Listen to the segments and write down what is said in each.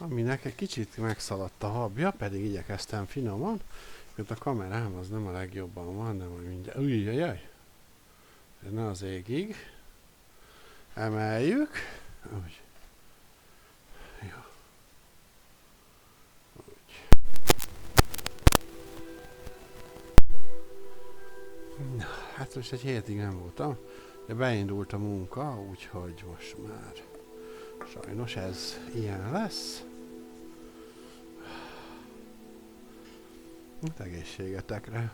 Aminek egy kicsit megszaladt a habja, pedig igyekeztem finoman, mert a kamerám az nem a legjobban van, de majd mindjárt... Ujjjjjjj! Ne az égig. Emeljük. Úgy. Jó. Úgy. Na, hát most egy hétig nem voltam, de beindult a munka, úgyhogy most már sajnos ez ilyen lesz. Hát egészségetekre.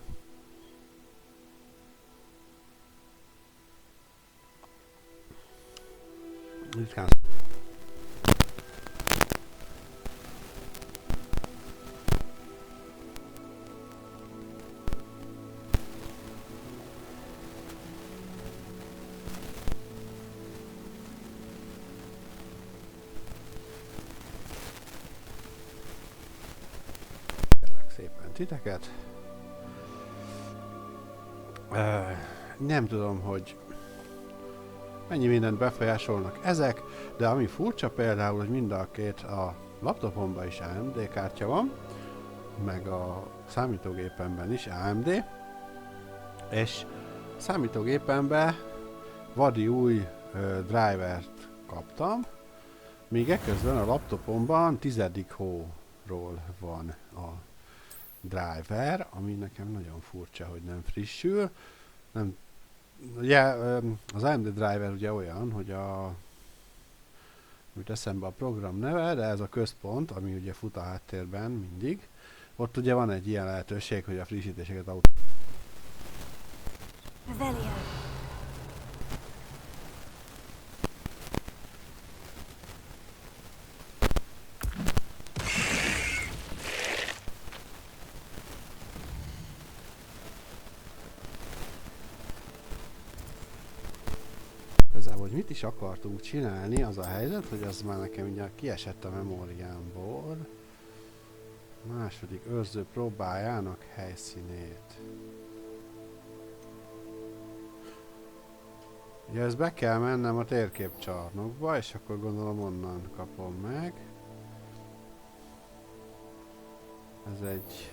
Ritkán. Szépen titeket. Nem tudom, hogy mennyi mindent befolyásolnak ezek, de ami furcsa például, hogy mind a két a laptopomban is AMD kártya van, meg a számítógépemben is AMD, és a számítógépemben vadi új drivert kaptam, míg eközben a laptopomban 10. hóról van a driver, ami nekem nagyon furcsa, hogy nem frissül. Nem, ugye az AMD driver ugye olyan, hogy úgy eszembe a program neve, de ez a központ, ami ugye fut a háttérben mindig. Ott ugye van egy ilyen lehetőség, hogy a frissítéseket hogy mit is akartunk csinálni, az a helyzet, hogy az már nekem ugye kiesett a memóriámból. Második őrző próbájának helyszínét. Ugye ezt be kell mennem a térképcsarnokba, és akkor gondolom onnan kapom meg. Ez egy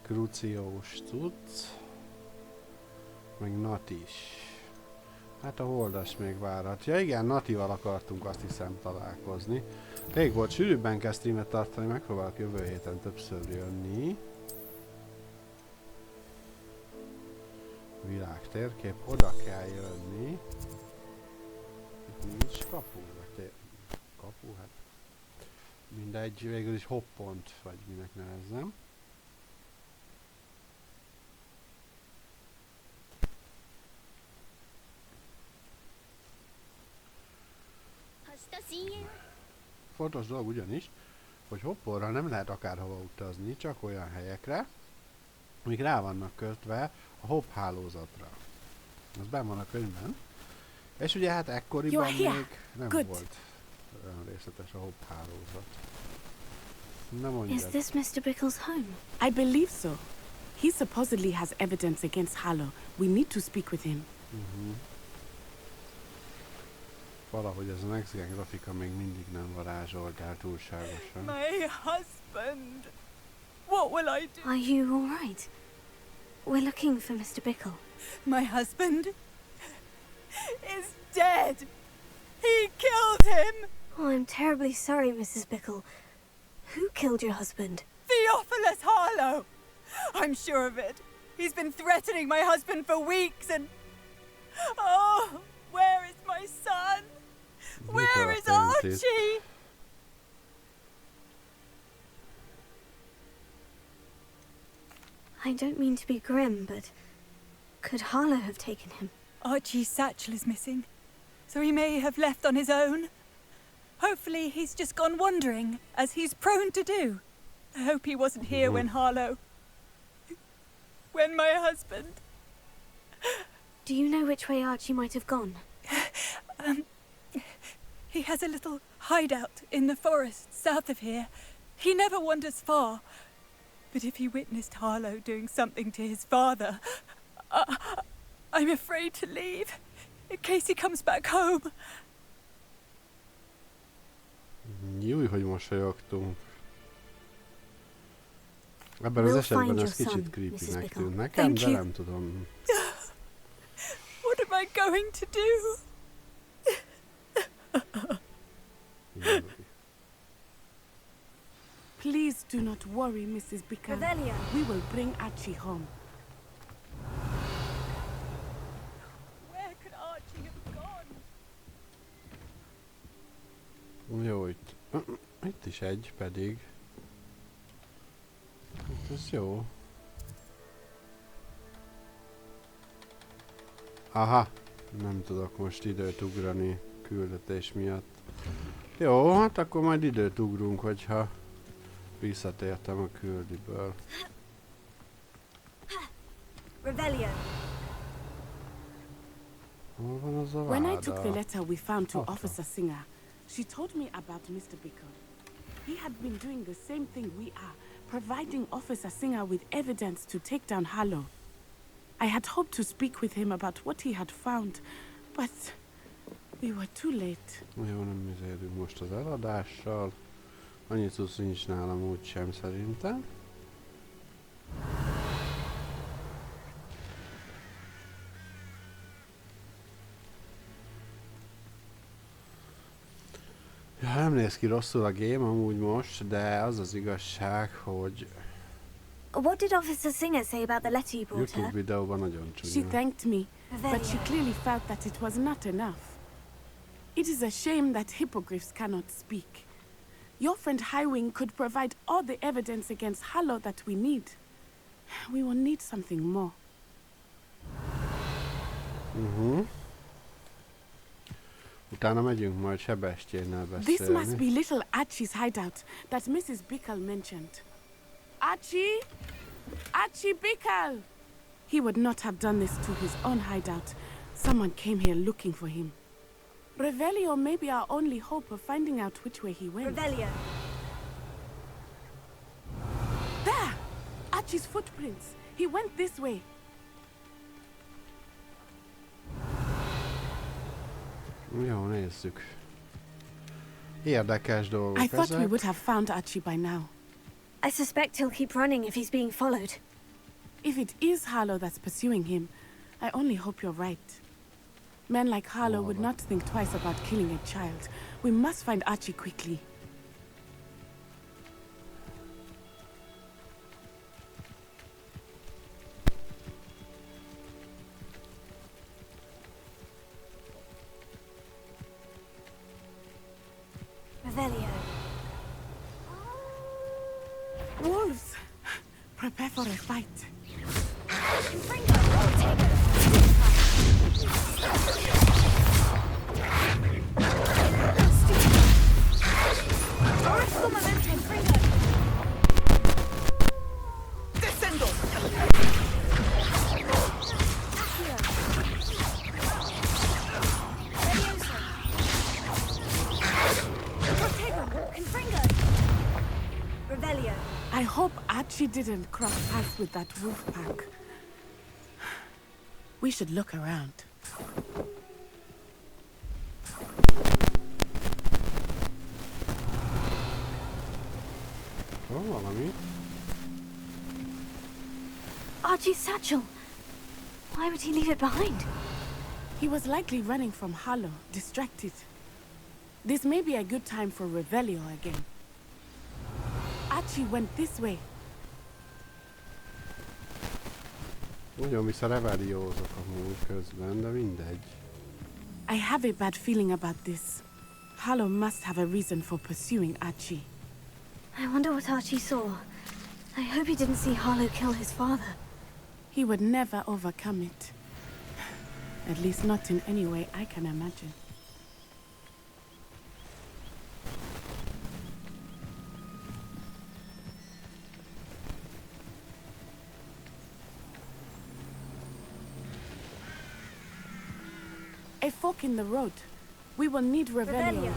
kruciós cucc. Meg Nat is. Hát a holdas még várhat. Ja igen, Natival akartunk azt hiszem találkozni. Rég volt, sűrűbben kell streamet tartani, megpróbálok jövő héten többször jönni. Világ térkép, oda kell jönni. Itt nincs kapu, vagy kapu, hát mindegy, végül is hoppont, vagy minek nevezzem. Fontos dolog ugyanis, hogy hopporral nem lehet akárhova utazni, csak olyan helyekre, amik rá vannak kötve a hopp hálózatra. Az benn van a könyvben. És ugye hát ekkoriban még nem volt olyan részletes a hopp hálózat. Na mondjad. Is this Mr. Bickle's home? I believe so. He supposedly has evidence against Harlow. We need to speak with him. Valahogy ez a next gen grafika még mindig nem varázsolt el túlságosan. My husband! What will I do? Are you all right? We're looking for Mr. Bickle. My husband is dead! He killed him! Oh, I'm terribly sorry, Mrs. Bickle. Who killed your husband? Theophilus Harlow! I'm sure of it. He's been threatening my husband for weeks and... Oh, where is my son? Where is Archie? I don't mean to be grim, but could Harlow have taken him? Archie's satchel is missing, so he may have left on his own. Hopefully he's just gone wandering, as he's prone to do. I hope he wasn't here when Harlow... when my husband... Do you know which way Archie might have gone? He has a little hideout in the forest south of here. He never wanders far. But if he witnessed Harlow doing something to his father, I'm afraid to leave, in case he comes back home. Júj, hogy mosolyogtunk. Ebben az We'll esetben find ez your son, kicsit creepy-nek Mrs. Bickle. tűnt nekem, Thank de you. nem tudom. What am I going to do? Júj. Please do not worry, Mrs. Bickle. Revelio. We will bring Archie home. Where could Archie have gone? Jó, itt is egy pedig. Hát ez jó. Aha, nem tudok most időt ugrani küldetés miatt. Jó, hát akkor majd időt ugrunk, hogyha visszatértem a küldiből. Revelio. Hol van az a When I took the váda? letter we found to Okay. Officer Singer, she told me about Mr. Bickle. He had been doing the same thing we are, providing Officer Singer with evidence to take down Harlow. I had hoped to speak with him about what he had found, but we were too late. Jó, nem izélünk most az eladással. Annyit tudsz nincs nálam úgysem szerintem. Ja, nem néz ki rosszul a game amúgy most, de az az igazság, hogy What did Officer Singer say about the letter you brought YouTube her? videóban nagyon She csúnya. thanked me, but she Revelio. clearly felt that it was not enough. It is a shame that hippogriffs cannot speak. Your friend Highwing could provide all the evidence against Harlow that we need. We will need something more. Utána megyünk majd Sebestyénnel This must beszélni. be little Archie's hideout that Mrs. Bickle mentioned. Archie? Archie Bickle! He would not have done this to his own hideout. Someone came here looking for him. Revelio may be our only hope of finding out which way he went. Revelio. There! Archie's footprints. He went this way. Jó, nézzük. Érdekes dolgok I thought we ezek. would have found Archie by now. I suspect he'll keep running if he's being followed. If it is Harlow that's pursuing him, I only hope you're right. Men like Harlow would not think twice about killing a child. We must find Archie quickly. Revelio. Wolves! Prepare for a fight. Revelio. I hope Archie didn't cross paths with that wolf pack. We should look around. Van valami? Archie's satchel. Why would he leave it behind? He was likely running from Harlow, distracted. This may be a good time for Revelio again. Archie went this way. Nagyon vissza reveliózok amúgy közben, de mindegy. I have a bad feeling about this. Harlow must have a reason for pursuing Archie. I wonder what Archie saw. I hope he didn't see Harlow kill his father. He would never overcome it. At least not in any way I can imagine. A fork in the road. We will need Revelio Revelio. again.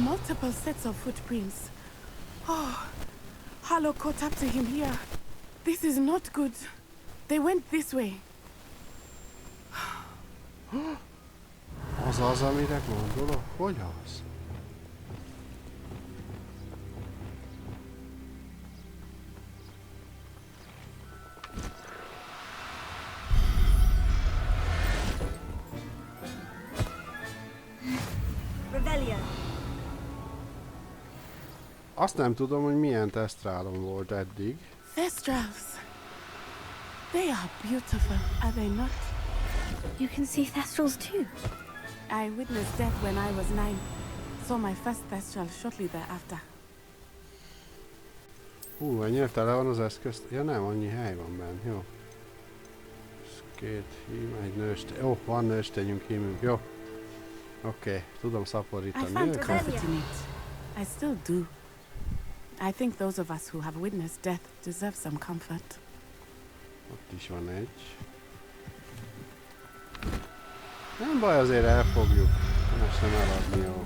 Multiple sets of footprints. Oh, Harlow caught up to him here. This is not good. They went this way. Az Az az, amire gondolok? Hogy az? Revelio. Azt nem tudom, hogy milyen tesztrálom volt eddig. Thestrals. They are beautiful, are they not? You can see Thestrals too. I witnessed death when I was 9. Saw my first Thestral shortly thereafter. Hú, ennyire tele van az eszközt. Ja nem, annyi hely van benne, jó. Ez 2 hím, egy nőstény. Jó, van nőstényünk, hímünk, jó. Oké, tudom I szaporítani found őket. comfort in it. I still do. I think those of us who have witnessed death deserve some comfort. Ott is van egy. Nem baj, azért elfogjuk. Most nem eladni, jó.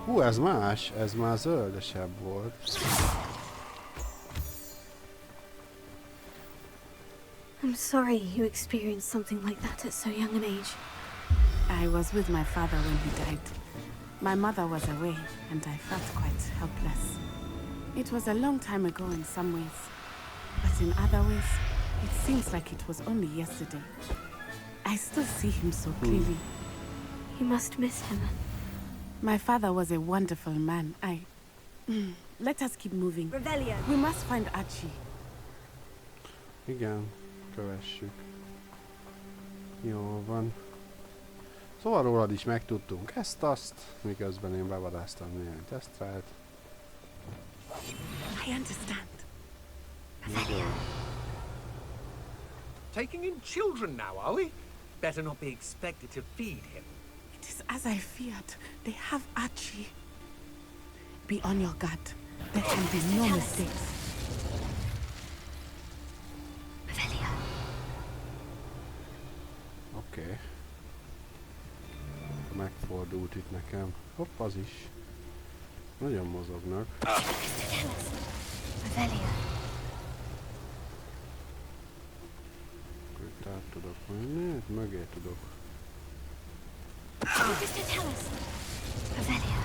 Hú, ez más, ez már zöldesebb volt. I'm sorry you experienced something like that at so young an age. I was with my father when he died. My mother was away, and I felt quite helpless. It was a long time ago in some ways, but in other ways, it seems like it was only yesterday. I still see him so clearly. You must miss him. My father was a wonderful man. Let us keep moving. Revelio. We must find Archie. Igen, kövessük. Jó van. Szóval rólad is megtudtunk ezt-azt, miközben én bevadáztam néhány tesztrált. I understand. Nagyon. Taking in children now, are we? Better not be expected to feed him. It is as I feared. They have Archie. Be on your guard. There can be no mistakes. Revelio. Oké. Megfordult itt nekem. Hopp, az is. Nagyon mozognak. Revelio. Itt át tudok menni, itt mögé tudok. Mr. Tellus. Revelio.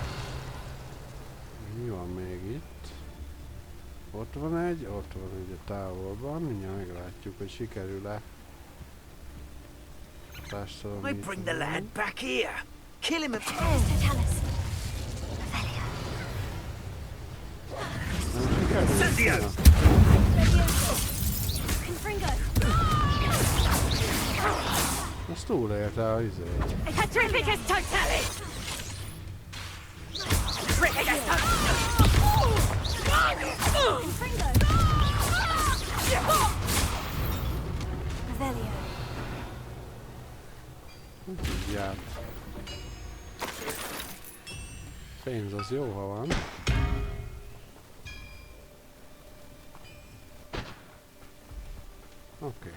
Mi van még itt? Ott van egy a távolban. Mindjárt meglátjuk, hogy sikerül-e. I bring the lad back here. Kill him Mr. Tellus. Revelio. Incendio! Confringo. Ez túlélte a izét. Terrificus totale. Terrificus Confringo. Revelio. Így járt. Pénz az jó, ha van. Oké.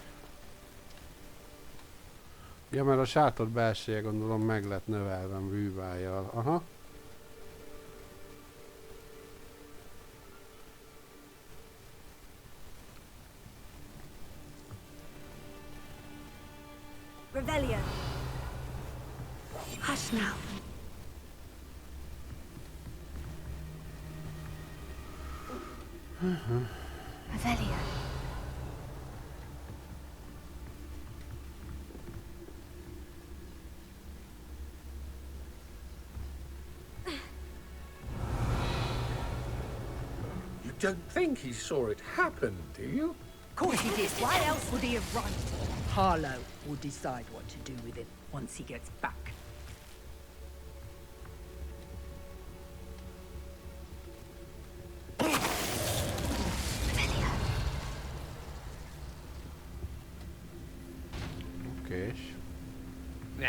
Ja, mert a sátor belseje gondolom meg lett növelve bűvájjal. Aha. Revelio. Hush now. Revelio. You don't think he saw it happen, do you? Of course he did. Why else would he have run? Harlow will decide what to do with him once he gets back. Okés. Nah.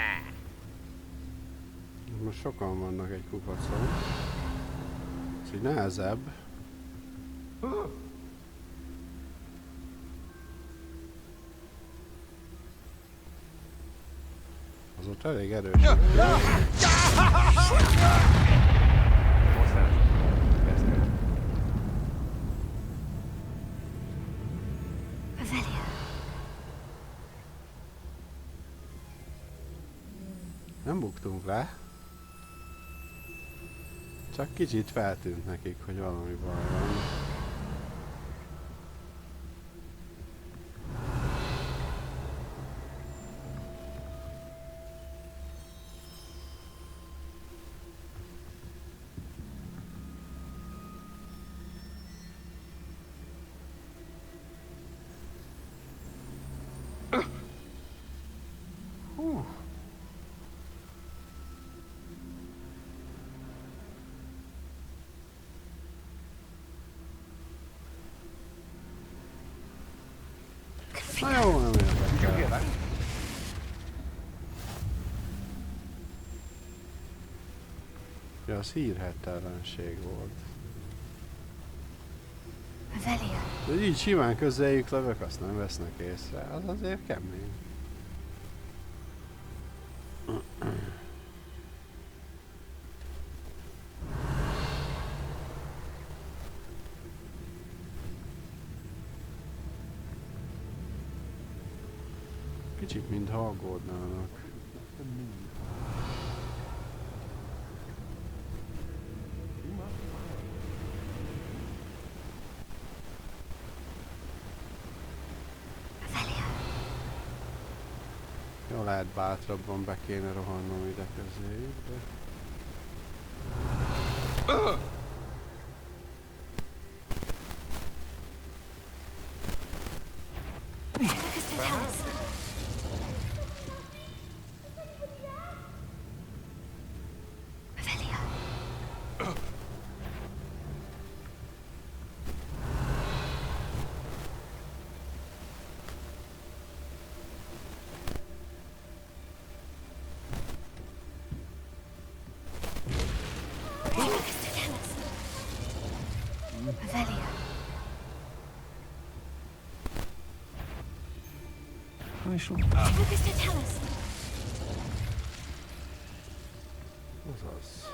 Most sokan vannak egy kupacon. Ez így nehezebb. Az ott elég erős. Revelio. Nem buktunk le. Csak kicsit feltűnt nekik, hogy valami baj van. Na jó, nem érdekel. Ja, az hírhettelenség volt. Revelio. De így simán közéjük lövök, azt nem vesznek észre. Az azért kemény. Kicsit mintha aggódnának. Jó, lehet bátrabban be kéne rohannom ide közéjük, de... Azaz.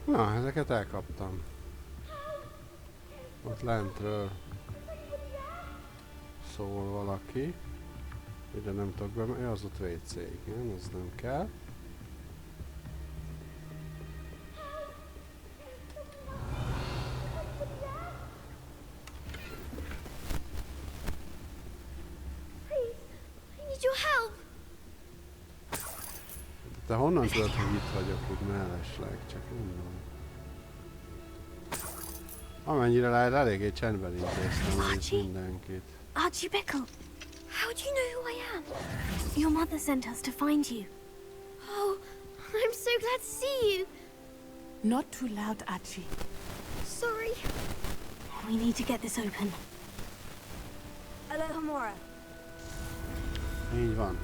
Na, ezeket elkaptam. Ott lentről szól valaki. Ide nem tudok bemenni, az ott WC, igen, az nem kell. Te honnan tudod, hogy itt vagyok, úgy mellesleg, csak mondom. Amennyire lehet, eléggé csendben intéztem is mindenkit. Archie Bickle, how do you know who I am? Your mother sent us to find you. Oh, I'm so glad to see you. Not too loud, Archie. Sorry. We need to get this open. Alohomora. Így van.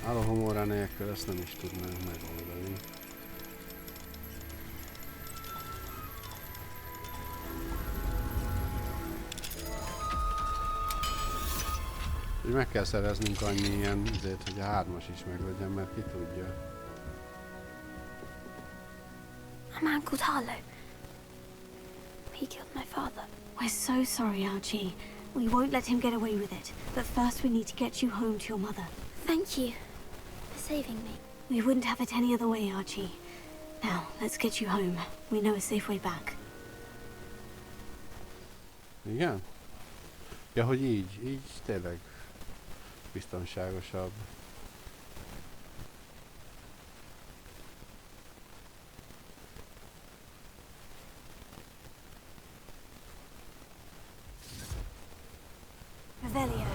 Alohomora nélkül ezt nem is tudnánk megoldani. Úgy meg kell szereznünk annyi ilyen izét, hogy a 3-as is meglegyen, mert ki tudja. A man called Harlow. He killed my father. We're so sorry, Archie. We won't let him get away with it. But first we need to get you home to your mother. Thank you for saving me. We wouldn't have it any other way, Archie. Now, let's get you home. We know a safe way back. Igen? Ja, hogy így tényleg biztonságosabb. Revelio.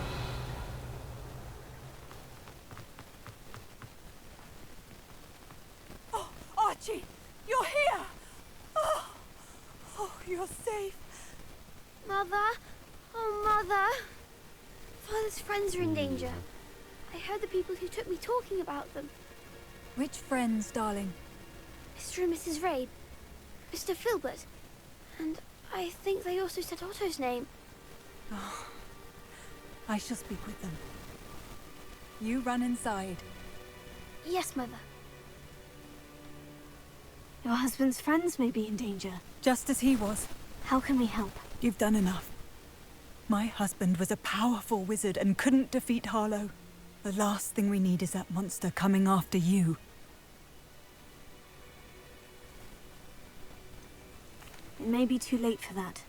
Oh, Archie, you're here! Oh, you're safe. Mother? Oh, Mother! Father's friends are in danger. I heard the people who took me talking about them. Which friends, darling? Mr. and Mrs. Rabe, Mr. Filbert, and I think they also said Otto's name. Oh, I shall speak with them. You run inside. Yes, Mother. Your husband's friends may be in danger. Just as he was. How can we help? You've done enough. My husband was a powerful wizard and couldn't defeat Harlow. The last thing we need is that monster coming after you. It may be too late for that.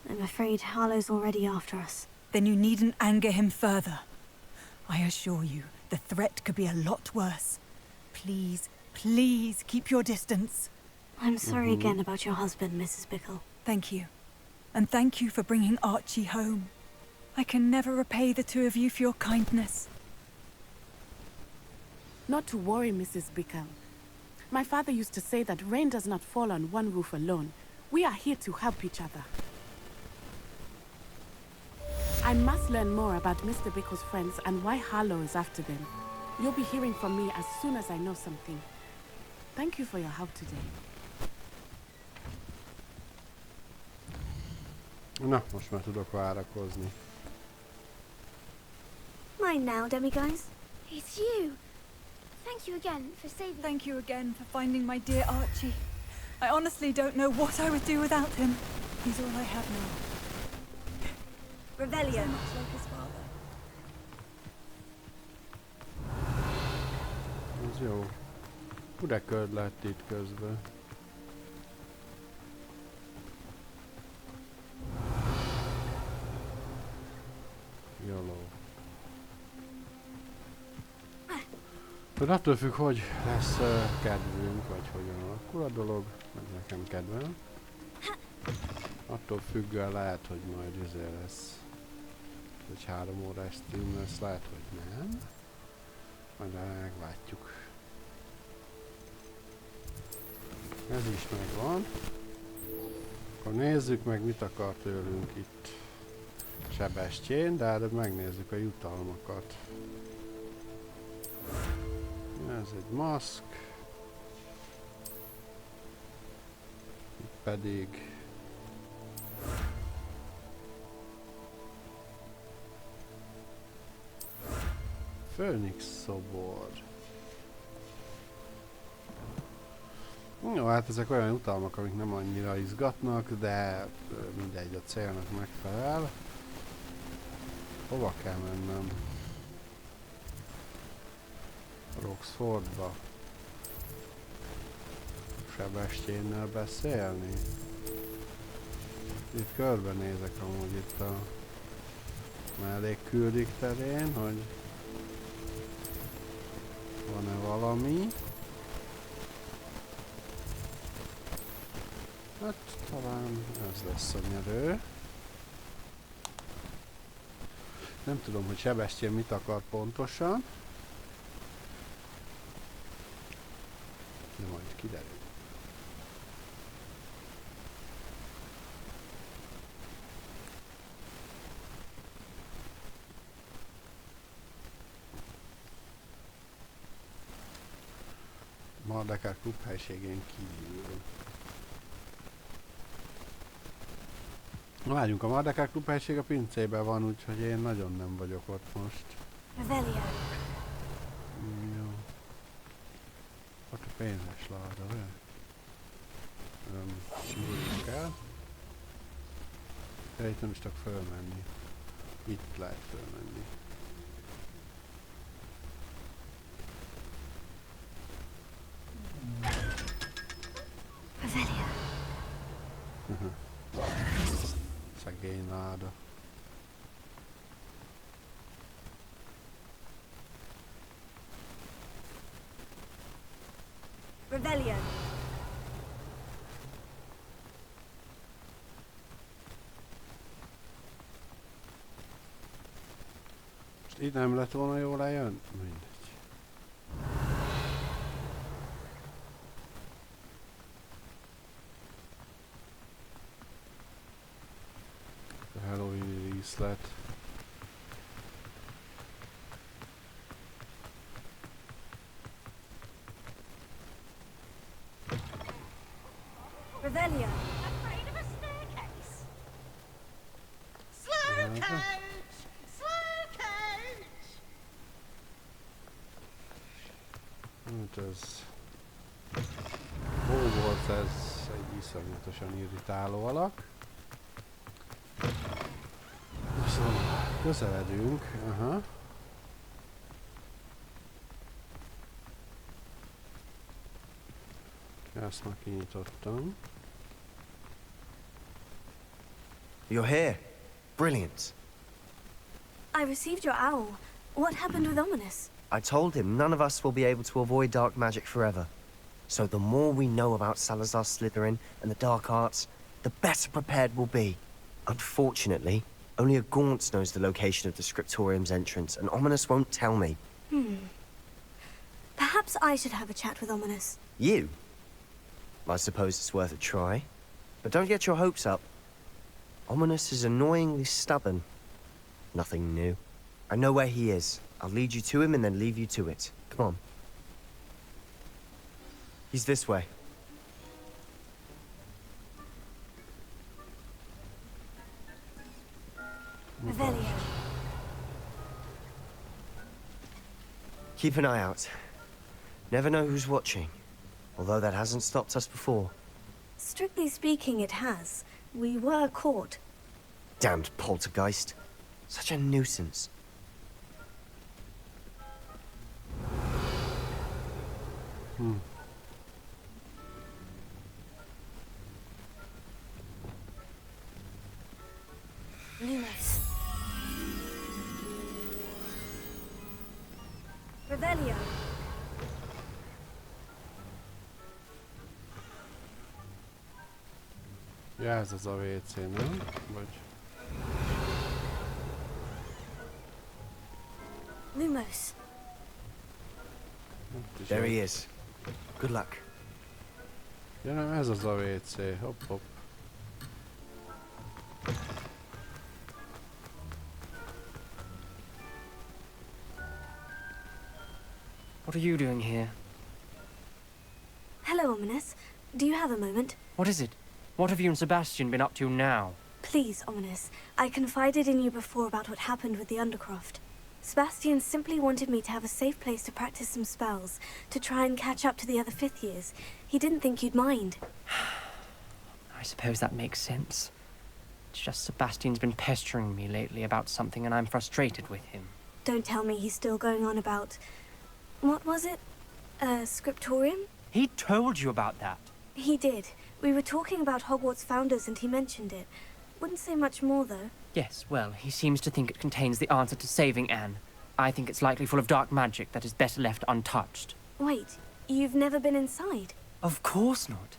I'm afraid Harlow's already after us. Then you needn't anger him further. I assure you, the threat could be a lot worse. Please, please keep your distance. I'm sorry again about your husband, Mrs. Bickle. Thank you. And thank you for bringing Archie home. I can never repay the two of you for your kindness. Not to worry, Mrs. Bickle. My father used to say that rain does not fall on one roof alone. We are here to help each other. I must learn more about Mr. Bickle's friends and why Harlow is after them. You'll be hearing from me as soon as I know something. Thank you for your help today. Na, most már tudok várakozni. Mine now, demiguise. It's you. Thank you again for saving. Thank you again for finding my dear Archie. I honestly don't know what I would do without him. He's all I have now. Revelio. So much like his father. Ez jó. Hú, de köd lett itt közben. Jóló. De attól függ, hogy lesz kedvünk, vagy hogyan alakul a dolog, vagy nekem kedvem. Attól függően lehet, hogy majd lesz. Hogy 3 órás stream lesz, lehet, hogy nem. Majd meglátjuk. Ez is megvan. Akkor nézzük meg, mit akar tőlünk itt Sebestyén, de előbb megnézzük a jutalmakat. Ez egy maszk. Itt pedig Főnix szobor. Jó, hát ezek olyan jutalmak, amik nem annyira izgatnak, de mindegy, a célnak megfelel. Hova kell mennem? Roxfordba. Sebestyénnel beszélni? Itt körbenézek amúgy itt a mellékküldik terén, hogy van-e valami. Hát talán ez lesz a nyerő. Nem tudom, hogy Sebestyén mit akar pontosan. De majd kiderül. Mardekár klubhelységén kívül. Várjunk, a Mardekár klubhelység a pincében van, úgyhogy én nagyon nem vagyok ott most. Revelio. Jó. Ott a pénzes láda, ugye? Nyúljunk el. De itt nem is tudok fölmenni. Itt lehet fölmenni. Revelio. Szegény láda. Revelio. Most itt nem lett volna jól lejön? Mindegy. A Halloween díszlet. Revelio. Afraid of a staircase? Slow coach! Slow coach! Hát ez... Hol ez egy iszonyatosan irritáló alak. Szóval közeledünk. Aha. Ezt már kinyitottam. You're here. Brilliant. I received your owl. What happened with Ominous? I told him none of us will be able to avoid dark magic forever. So the more we know about Salazar Slytherin and the dark arts, the better prepared we'll be. Unfortunately, only a Gaunt knows the location of the Scriptorium's entrance, and Ominous won't tell me. Perhaps I should have a chat with Ominous. You? I suppose it's worth a try. But don't get your hopes up. Ominous is annoyingly stubborn. Nothing new. I know where he is. I'll lead you to him and then leave you to it. Come on. He's this way. Revelio. Keep an eye out. Never know who's watching. Although that hasn't stopped us before. Strictly speaking, it has. We were caught. Damned poltergeist. Such a nuisance. Lumos. Revelio. Ja, ez az a WC, nem? Vagy... Lumos. There he is. Good luck. Ja, nem, ez az a WC. Hopp, hopp. What are you doing here? Hello, Ominous. Do you have a moment? What is it? What have you and Sebastian been up to now? Please, Ominous. I confided in you before about what happened with the Undercroft. Sebastian simply wanted me to have a safe place to practice some spells, to try and catch up to the other fifth years. He didn't think you'd mind. I suppose that makes sense. It's just Sebastian's been pestering me lately about something and I'm frustrated with him. Don't tell me he's still going on about... What was it? Scriptorium? He told you about that. He did. We were talking about Hogwarts founders and he mentioned it. Wouldn't say much more, though. Yes, well, he seems to think it contains the answer to saving Anne. I think it's likely full of dark magic that is better left untouched. Wait, you've never been inside? Of course not.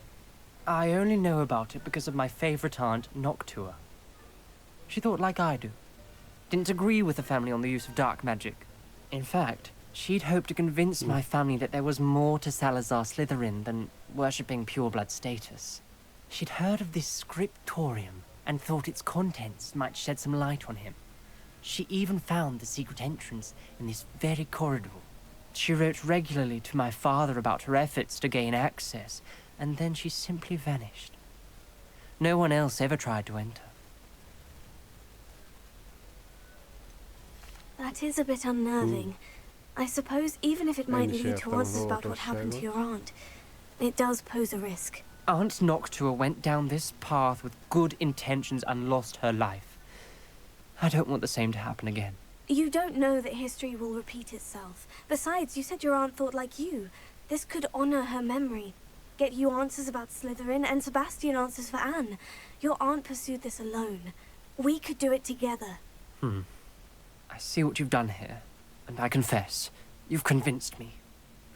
I only know about it because of my favorite aunt, Noctua. She thought like I do. Didn't agree with the family on the use of dark magic. In fact, she'd hoped to convince my family that there was more to Salazar Slytherin than worshipping pureblood status. She'd heard of this scriptorium and thought its contents might shed some light on him. She even found the secret entrance in this very corridor. She wrote regularly to my father about her efforts to gain access, and then she simply vanished. No one else ever tried to enter. That is a bit unnerving. I suppose even if it might lead to answers about what happened to your aunt, it does pose a risk. Aunt Noctua went down this path with good intentions and lost her life. I don't want the same to happen again. You don't know that history will repeat itself. Besides, you said your aunt thought like you. This could honor her memory. Get you answers about Slytherin and Sebastian answers for Anne. Your aunt pursued this alone. We could do it together. I see what you've done here, and I confess, you've convinced me.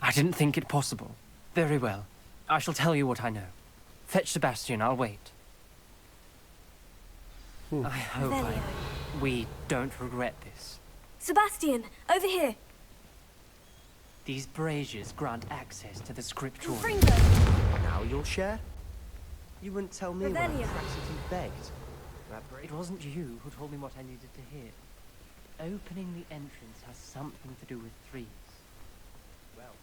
I didn't think it possible. Very well. I shall tell you what I know. Fetch Sebastian, I'll wait. I hope we don't regret this. Sebastian, over here. These braziers grant access to the scriptorium. Fringo. Now you'll share? You wouldn't tell me when I Revelio. practically begged. It wasn't you who told me what I needed to hear. Opening the entrance has something to do with threes. Well,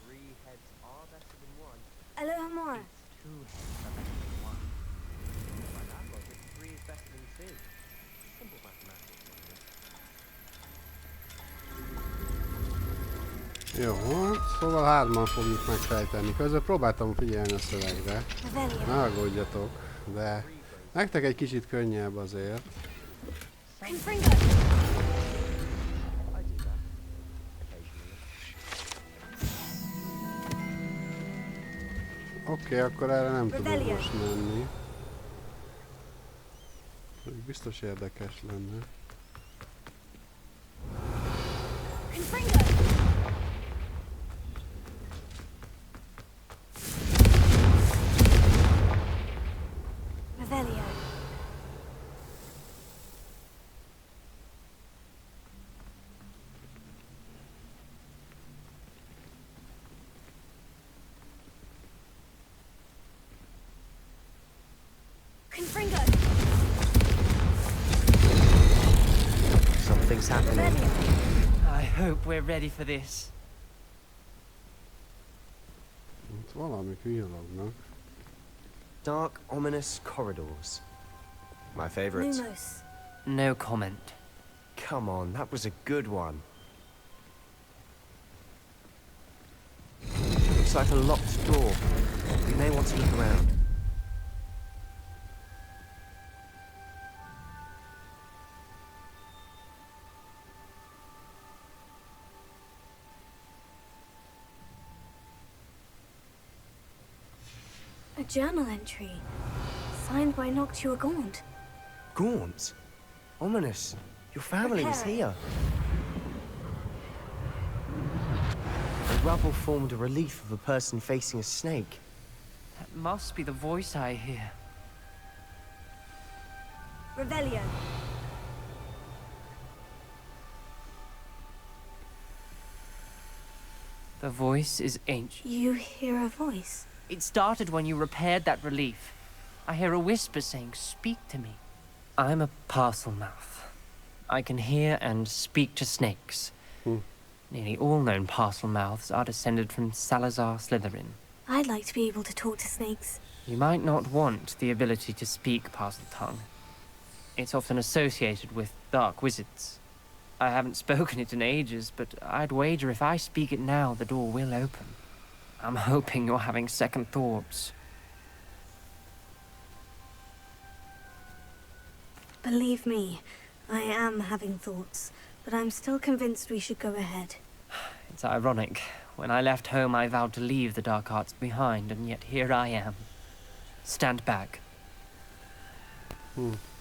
3 heads are better than 1. Alohomora. It's 2 heads are better than 1. By that logic, 3 is better than 2. Simple mathematics. Jó, szóval 3-an fogjuk megfejteni. Közben próbáltam figyelni a szövegre. Ne aggódjatok, de nektek egy kicsit könnyebb azért. Oké, akkor erre nem tudok most menni. Biztos érdekes lenne. Something's happening. I hope we're ready for this. Itt valamik villognak. Dark, ominous corridors. My favorite. No comment. Come on, that was a good one. Looks like a locked door. We may want to look around. A journal entry, signed by Noctua Gaunt. Gaunt? Ominous. Your family was here. The rubble formed a relief of a person facing a snake. That must be the voice I hear. Revelio. The voice is ancient. You hear a voice? It started when you repaired that relief. I hear a whisper saying, "Speak to me." I'm a parcel mouth. I can hear and speak to snakes. Nearly all known parcel mouths are descended from Salazar Slytherin. I'd like to be able to talk to snakes. You might not want the ability to speak parcel tongue. It's often associated with dark wizards. I haven't spoken it in ages, but I'd wager if I speak it now, the door will open. I'm hoping you're having second thoughts. Believe me, I am having thoughts, but I'm still convinced we should go ahead. It's ironic. When I left home, I vowed to leave the dark arts behind, and yet here I am. Stand back.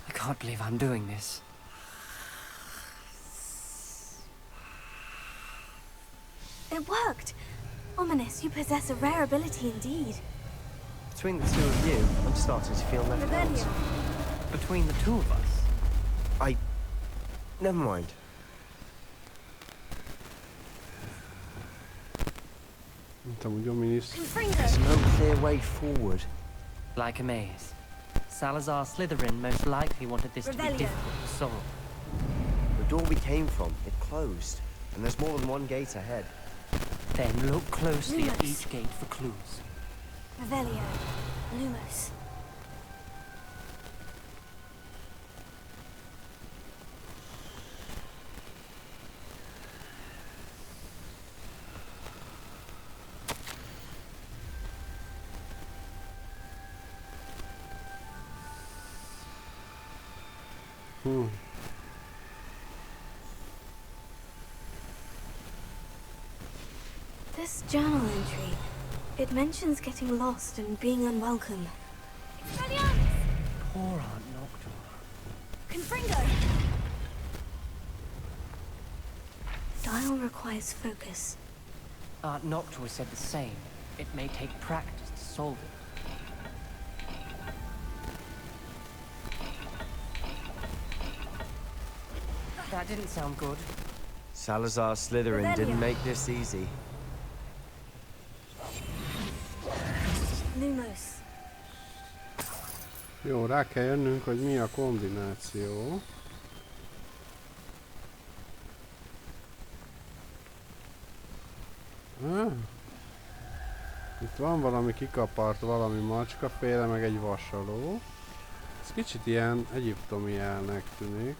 I can't believe I'm doing this. It worked! Ominous, you possess a rare ability indeed. Between the two of you, I'm starting to feel left out. Between the two of us? Never mind. There's no clear way forward. Like a maze. Salazar Slytherin most likely wanted this to be difficult to solve. The door we came from, it closed. And there's more than one gate ahead. Then look closely at each gate for clues. Revelio. Lumos. This journal entry, it mentions getting lost and being unwelcome. Poor Aunt Noctua. Confringo! Dial requires focus. Aunt Noctua said the same. It may take practice to solve it. That didn't sound good. Salazar Slytherin didn't make this easy. Lumos. Jó, rá kell jönnünk, hogy mi a kombináció. Itt van valami kikapart, valami macskaféle, meg egy vasaló. Ez kicsit ilyen egyiptomi jelnek tűnik.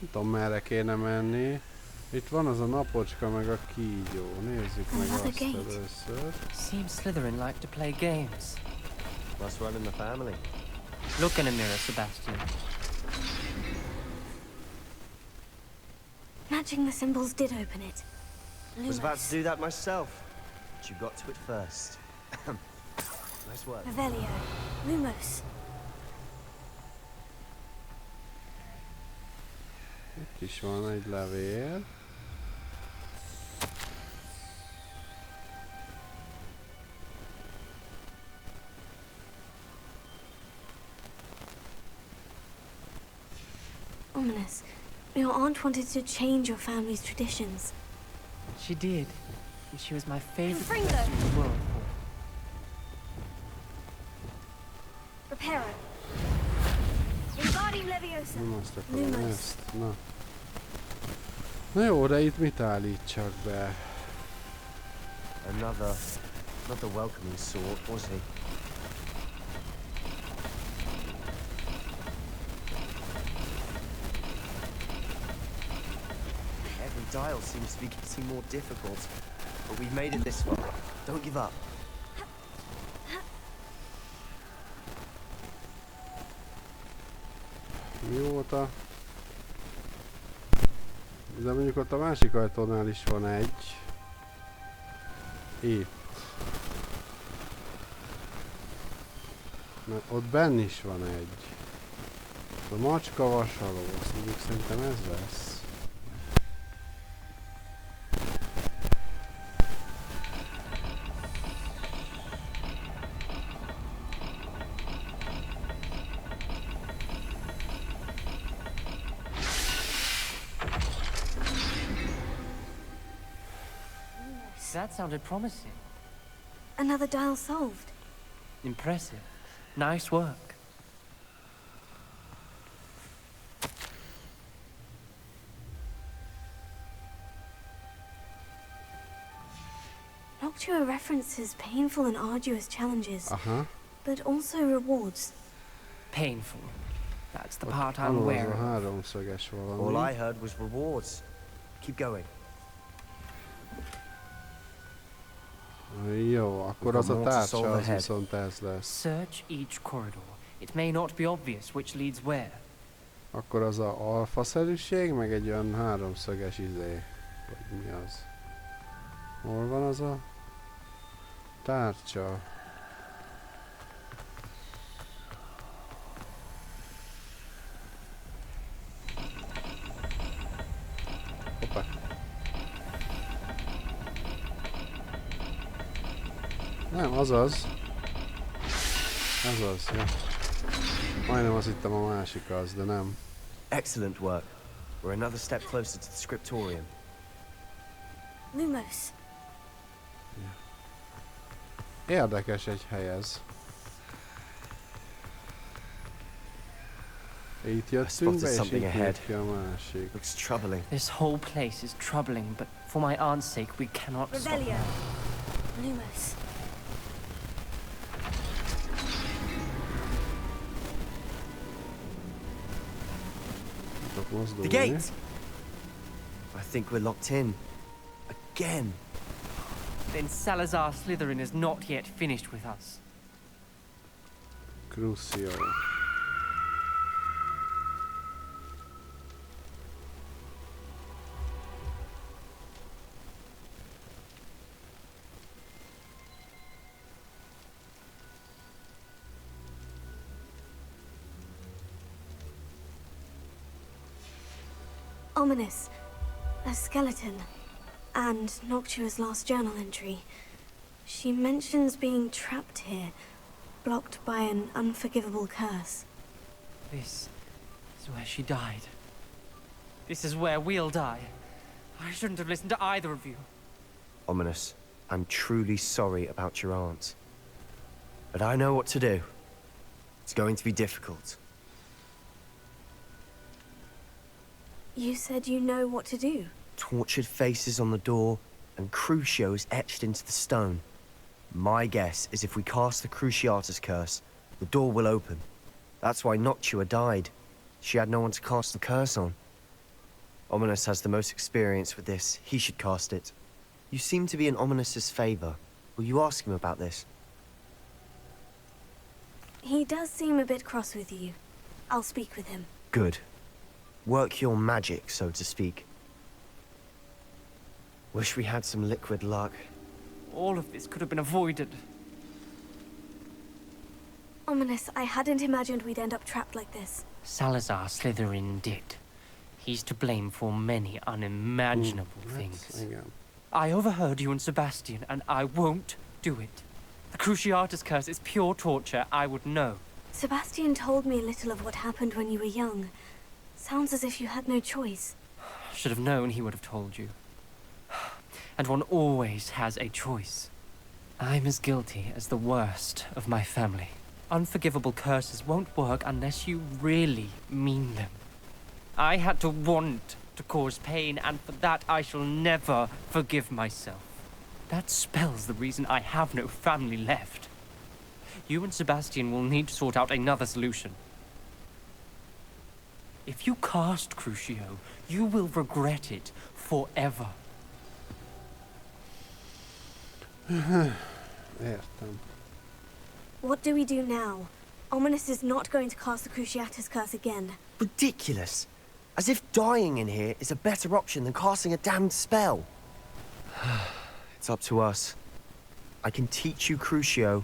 Nem tudom, merre kéne menni. Itt van az a napocska meg a kígyó. Nézzük meg azt először. Seems Slytherin like to play games. Must run in the family. Look in a mirror, Sebastian. Matching the symbols did open it. I was about to do that myself, but you got to it first. Nice work. Revelio. Lumos. Itt is van egy levél. Ominous. Your aunt wanted to change your family's traditions. She did. And she was my favorite Fringo. person in the world for. Reparo. Invading Leviosa. Nem azt akarom, Lumos. ezt. Na. Na jó, de itt mit állítsak be? Not the welcoming sort, was he? Every dial seems to be getting more difficult, but we've made it this far. Don't give up. Mióta? De mondjuk ott a másik ajtónál is van egy. Itt. Mert ott benn is van egy. A macska vasaló, azt mondjuk szerintem ez lesz. That sounded promising. Another dial solved. Impressive. Nice work. Noctua references painful and arduous challenges, Aha. but also rewards. Painful. That's the Ott part I'm van az aware a of. háromszöges valami. All I heard was rewards. Keep going. Jó, akkor az a more to solve tárcsa az ahead. viszont ez lesz. Search each corridor. It may not be obvious which leads where. Akkor az a alfaszerűség, meg egy olyan háromszöges izé. Vagy mi az? Hol van az a tárcsa? Hoppá. Nem, azaz. Ez az, ja. Majdnem azt hittem a másik az, de nem. Excellent work. We're another step closer to the scriptorium. Lumos. Érdekes egy hely ez. Itt jöttünk be, és something itt ahead. jött ki a másik. Looks troubling. This whole place is troubling, but for my aunt's sake, we cannot stop Revelio. now. Lumos. Tudok The mozdulni. gate! I think we're locked in. Again. Then Salazar Slytherin is not yet finished with us. Crucio. Ominous. A skeleton. And Noctua's last journal entry. She mentions being trapped here, blocked by an unforgivable curse. This is where she died. This is where we'll die. I shouldn't have listened to either of you. Ominous, I'm truly sorry about your aunt. But I know what to do. It's going to be difficult. You said you know what to do. Tortured faces on the door, and Crucios etched into the stone. My guess is if we cast the Cruciatus curse, the door will open. That's why Noctua died. She had no one to cast the curse on. Ominous has the most experience with this. He should cast it. You seem to be in Ominous's favor. Will you ask him about this? He does seem a bit cross with you. I'll speak with him. Good. Work your magic, so to speak. Wish we had some liquid luck. All of this could have been avoided. Ominous, I hadn't imagined we'd end up trapped like this. Salazar Slytherin did. He's to blame for many unimaginable things. Igen. I overheard you and Sebastian, and I won't do it. The Cruciatus curse is pure torture, I would know. Sebastian told me a little of what happened when you were young. Sounds as if you had no choice. Should have known he would have told you. And one always has a choice. I'm as guilty as the worst of my family. Unforgivable curses won't work unless you really mean them. I had to want to cause pain, and for that I shall never forgive myself. That spells the reason I have no family left. You and Sebastian will need to sort out another solution. If you cast Crucio, you will regret it forever. Értem. What do we do now? Ominous is not going to cast the Cruciatus curse again. Ridiculous. As if dying in here is a better option than casting a damned spell. It's up to us. I can teach you Crucio,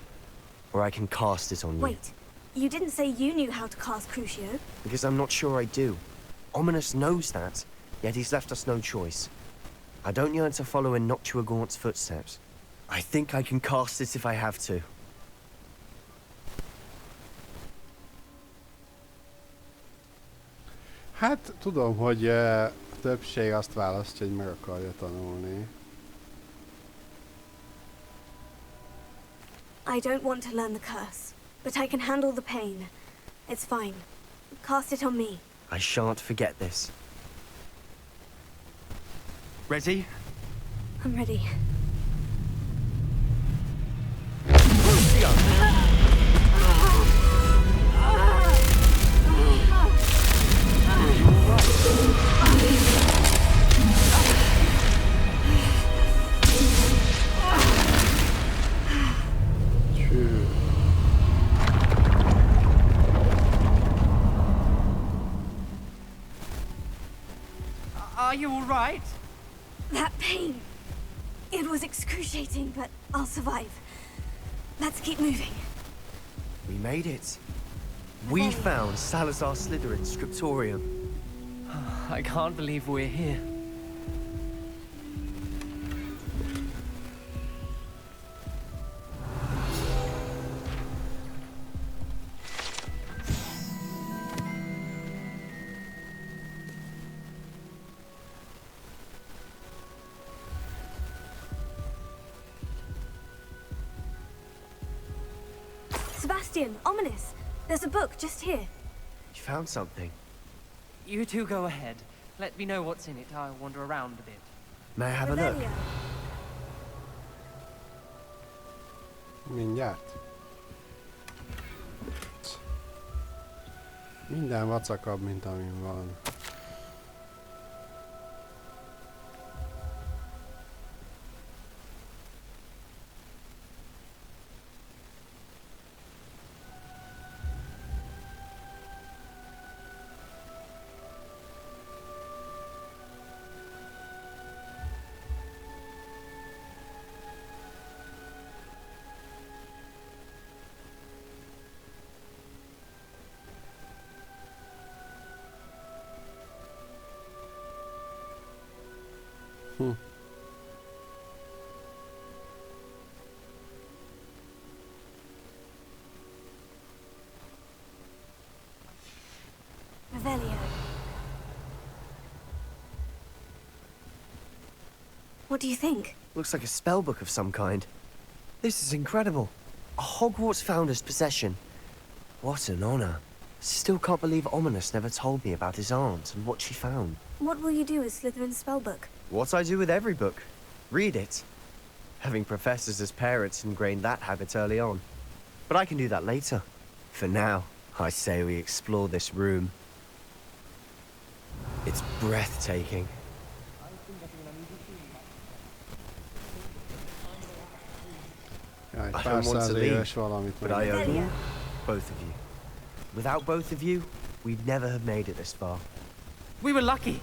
or I can cast it on you. Wait, you didn't say you knew how to cast Crucio? Because I'm not sure I do. Ominous knows that, yet he's left us no choice. I don't yearn to follow in Noctua Gaunt's footsteps. I think I can cast it if I have to. Hát tudom, hogy a többség azt választja, hogy meg akarja tanulni. I don't want to learn the curse, but I can handle the pain. It's fine. Cast it on me. I shan't forget this. Ready? I'm ready. Are you all right? That pain! It was excruciating, but I'll survive. Let's keep moving. We made it. We found Salazar Slytherin's scriptorium. I can't believe we're here. Sebastian, Ominous, there's a book just here. You found something. You two go ahead. Let me know what's in it. I'll wander around a bit. May I have a look? Revelio. Mindjárt. Minden vacakabb, mint amin van. Revelio. What do you think? Looks like a spell book of some kind. This is incredible. A Hogwarts founder's possession. What an honor. Still can't believe Ominous never told me about his aunt and what she found. What will you do with Slytherin's spellbook? What I do with every book. Read it. Having professors as parents ingrained that habit early on. But I can do that later. For now, I say we explore this room. It's breathtaking. Ja, egy I pár don't want száz to leave, éves valamit but I owe Revelio. both of you. Without both of you, we'd never have made it this far. We were lucky.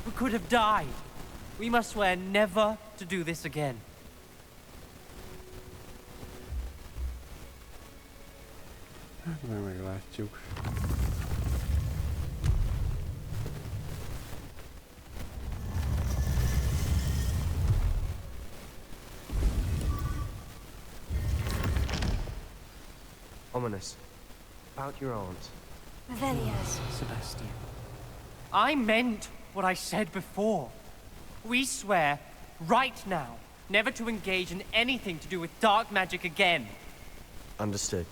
We could have died. We must swear never to do this again. Majd meglátjuk. Ominous. About your aunt. Revelio's. Sebastian. I meant what I said before. We swear, right now, never to engage in anything to do with dark magic again. Understood.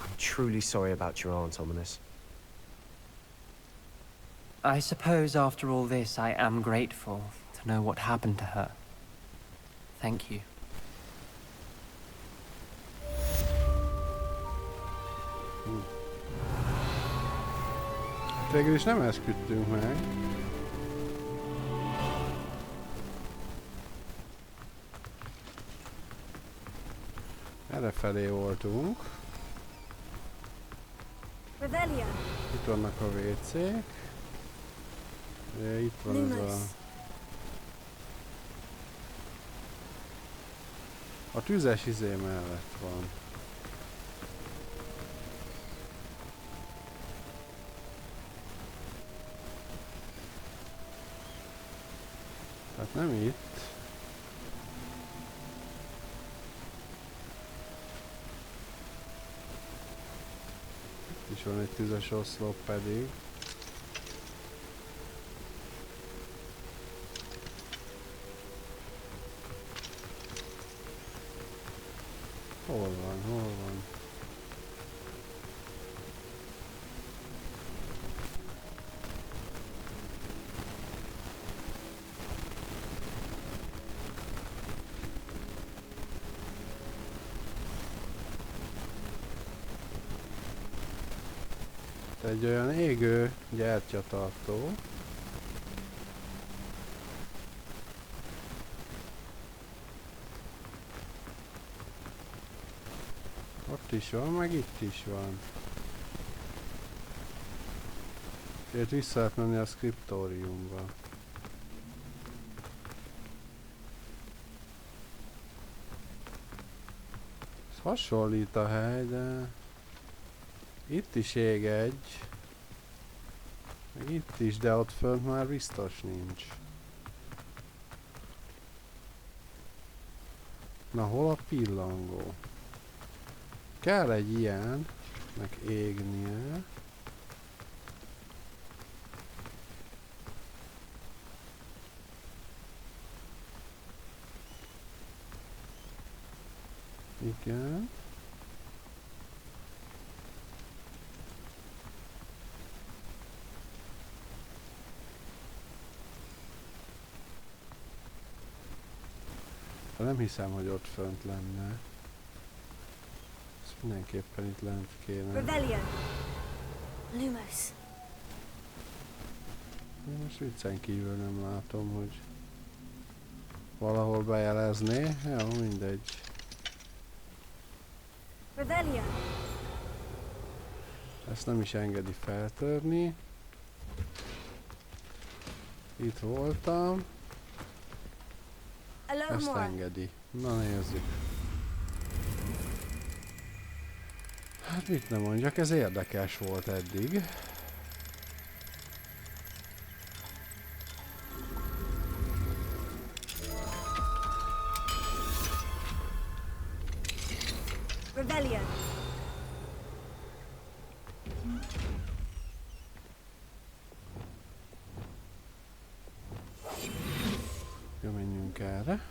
I'm truly sorry about your aunt, Ominous. I suppose after all this, I am grateful to know what happened to her. Thank you. Végül is nem esküdtünk meg. Errefelé voltunk. Revelio. Itt vannak a WC-k. Itt van ez Lumos. a tüzes izé mellett van. Tehát nem itt. Itt is van egy tüzes oszlop pedig. Hol van, hol van? Egy olyan égő gyertyatartó. Ott is van, meg itt is van. Itt vissza lehet menni a szkriptóriumba. Ez hasonlít a hely, de... Itt is ég egy. Meg itt is, de ott fönt már biztos nincs. Na, hol a pillangó? Kell egy ilyen, meg égnie. Igen. De nem hiszem, hogy ott fönt lenne. Ez mindenképpen itt lent kéne. Revelio. Lumos. Én most viccen kívül nem látom, hogy valahol bejelezné. Jó, mindegy. Revelio. Ezt nem is engedi feltörni. Itt voltam. Ezt Alomora. engedi. Na nézzük. Hát mit nem mondjak, ez érdekes volt eddig. Revelio. Jó, menjünk erre.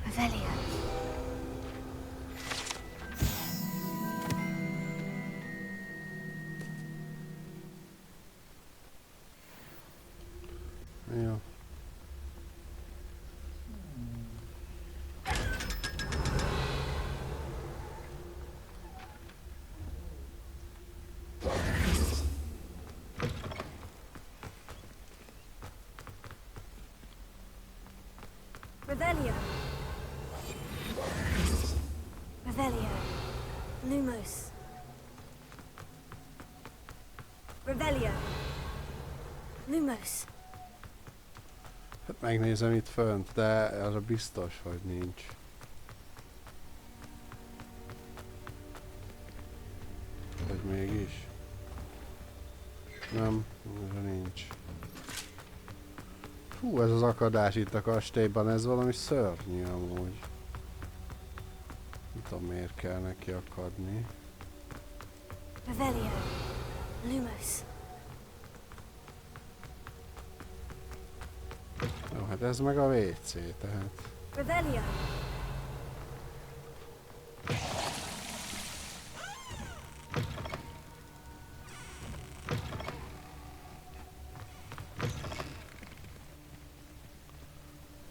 Revelio. Jó. Revelio. Revelio. Lumos. Revelio. Lumos. Hát megnézem itt fönt, de arra biztos, hogy nincs. Vagy mégis? Nem, arra nincs. Hú, ez az akadás itt a kastélyban, ez valami szörnyű amúgy. Nem tudom, miért kell neki akadni. Revelio. Lumos. Jó, hát ez meg a WC, tehát. Revelio.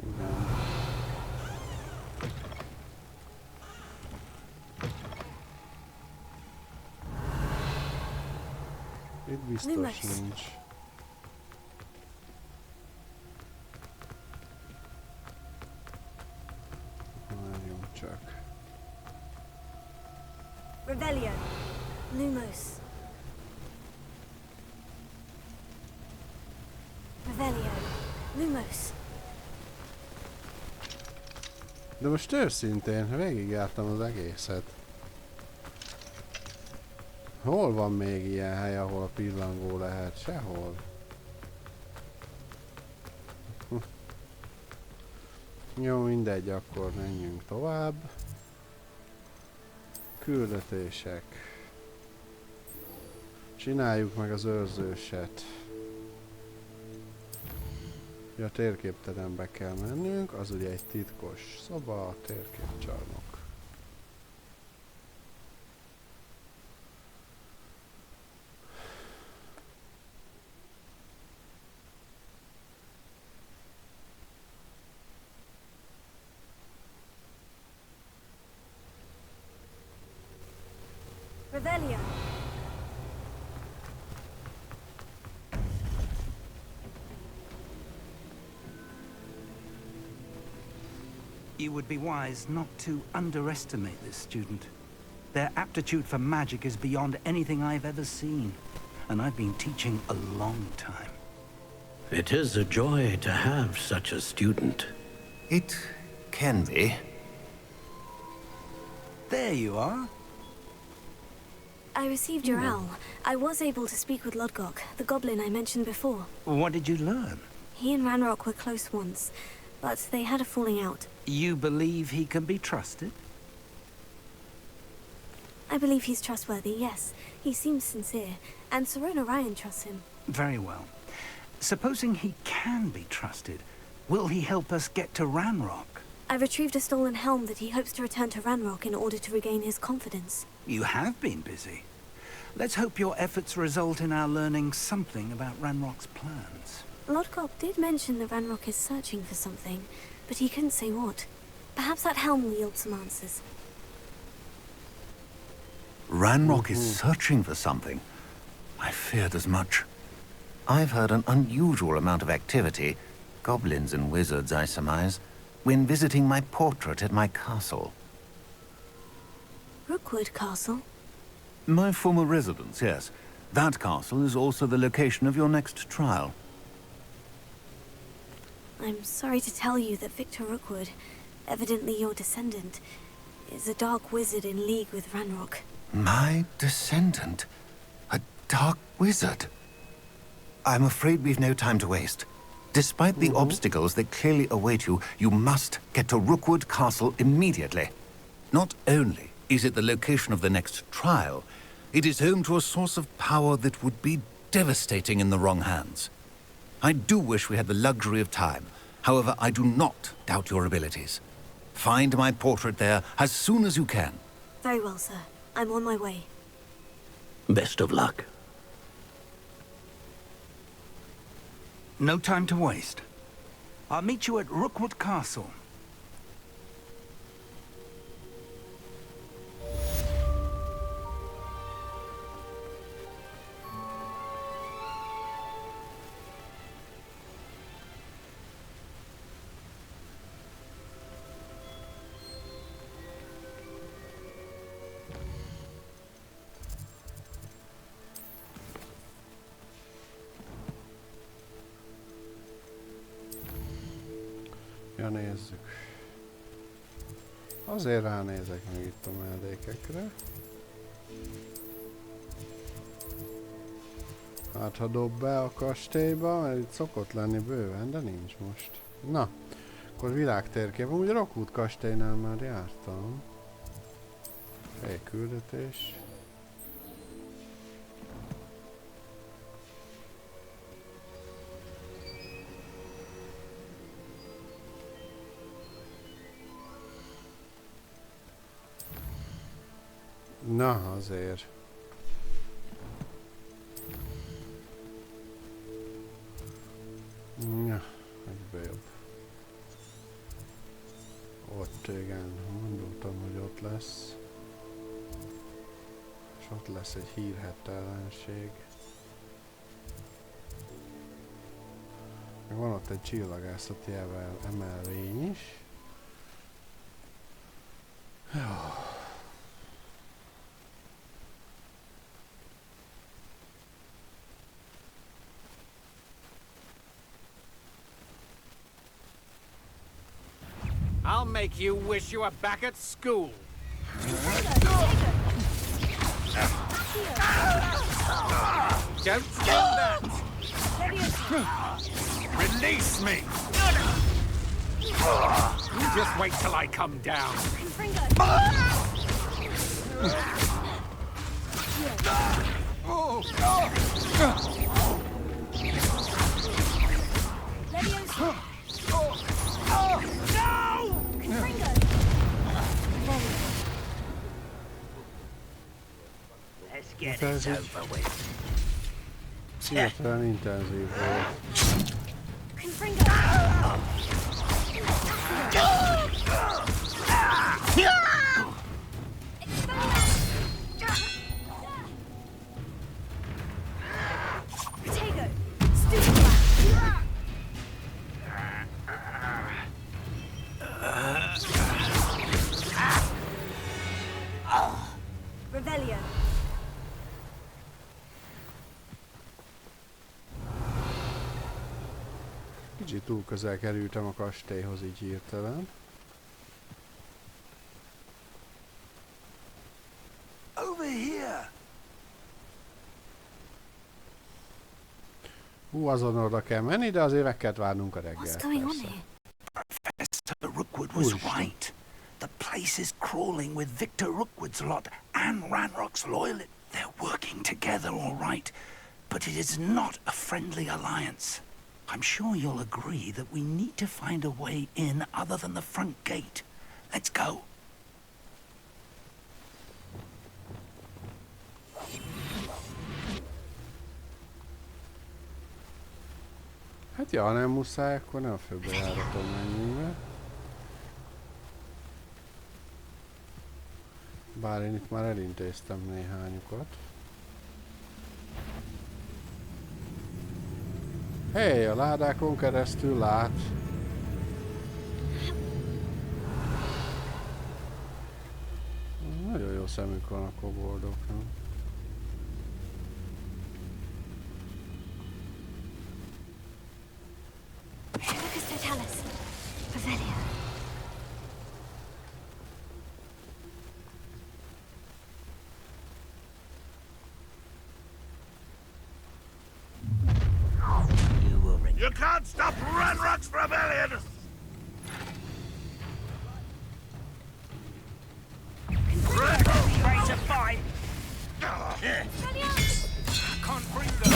Igen. Itt biztos Lumos. nincs. Várjunk csak. Revelio. Lumos. Revelio. Lumos. De most őszintén, végigjártam az egészet. Hol van még ilyen hely, ahol a pillangó lehet? Sehol. Jó, mindegy, akkor menjünk tovább. Küldetések. Csináljuk meg az őrzőset. Ja, a térképterembe kell mennünk, az ugye egy titkos szoba, a térképcsarnok. Revelio. You would be wise not to underestimate this student. Their aptitude for magic is beyond anything I've ever seen, and I've been teaching a long time. It is a joy to have such a student. It can be. There you are. I received your owl. I was able to speak with Lodgok, the goblin I mentioned before. What did you learn? He and Ranrock were close once, but they had a falling out. You believe he can be trusted? I believe he's trustworthy, yes. He seems sincere, and Serona Ryan trusts him. Very well. Supposing he can be trusted, will he help us get to Ranrock? I retrieved a stolen helm that he hopes to return to Ranrock in order to regain his confidence. You have been busy. Let's hope your efforts result in our learning something about Ranrock's plans. Lodgok did mention that Ranrock is searching for something, but he couldn't say what. Perhaps that helm will yield some answers. Ranrock is searching for something. I feared as much. I've heard an unusual amount of activity, goblins and wizards, I surmise, when visiting my portrait at my castle. Rookwood Castle? My former residence, yes. That castle is also the location of your next trial. I'm sorry to tell you that Victor Rookwood, evidently your descendant, is a dark wizard in league with Ranrock. My descendant? A dark wizard? I'm afraid we've no time to waste. Despite the obstacles that clearly await you, you must get to Rookwood Castle immediately. Not only is it the location of the next trial, it is home to a source of power that would be devastating in the wrong hands. I do wish we had the luxury of time. However, I do not doubt your abilities. Find my portrait there as soon as you can. Very well, sir. I'm on my way. Best of luck. No time to waste. I'll meet you at Rookwood Castle. Ja, nézzük. Azért ránézek még itt a mellékekre. Hát ha dob be a kastélyba, mert itt szokott lenni bőven, de nincs most. Na, akkor világtérkép. Amúgy a Rockwood kastélynál már jártam. Egy küldetés. Na, azért. Ja, egybe jobb. Ott igen, gondoltam, hogy ott lesz. És ott lesz egy hírhetelenség. Meg van ott egy csillagászati emelvény is. Jó. I'll make you wish you were back at school. Don't do that! Release me! You just wait till I come down. Let's get it over with. Hirtelen intenzív volt. Kicsit túl közel kerültem a kastélyhoz így hirtelen. Over here. Azon oda kell menni, de azért meg kell várnunk a reggelt. Professor Rookwood was right. The place is crawling with Victor Rookwood's lot and Ranrock's loyalists. They're working together all right, but it is not a friendly alliance. I'm sure you'll agree that we need to find a way in other than the front gate. Let's go. Hát ja, nem muszáj, akkor nem a főbejáraton menjünk be. Bár én itt már elintéztem néhányukat. Hé, a ládákon keresztül lát. Nagyon jó szemük van a koboldoknak. You can't stop Ranrock's rebellion! Ready to fight! Can't bring them!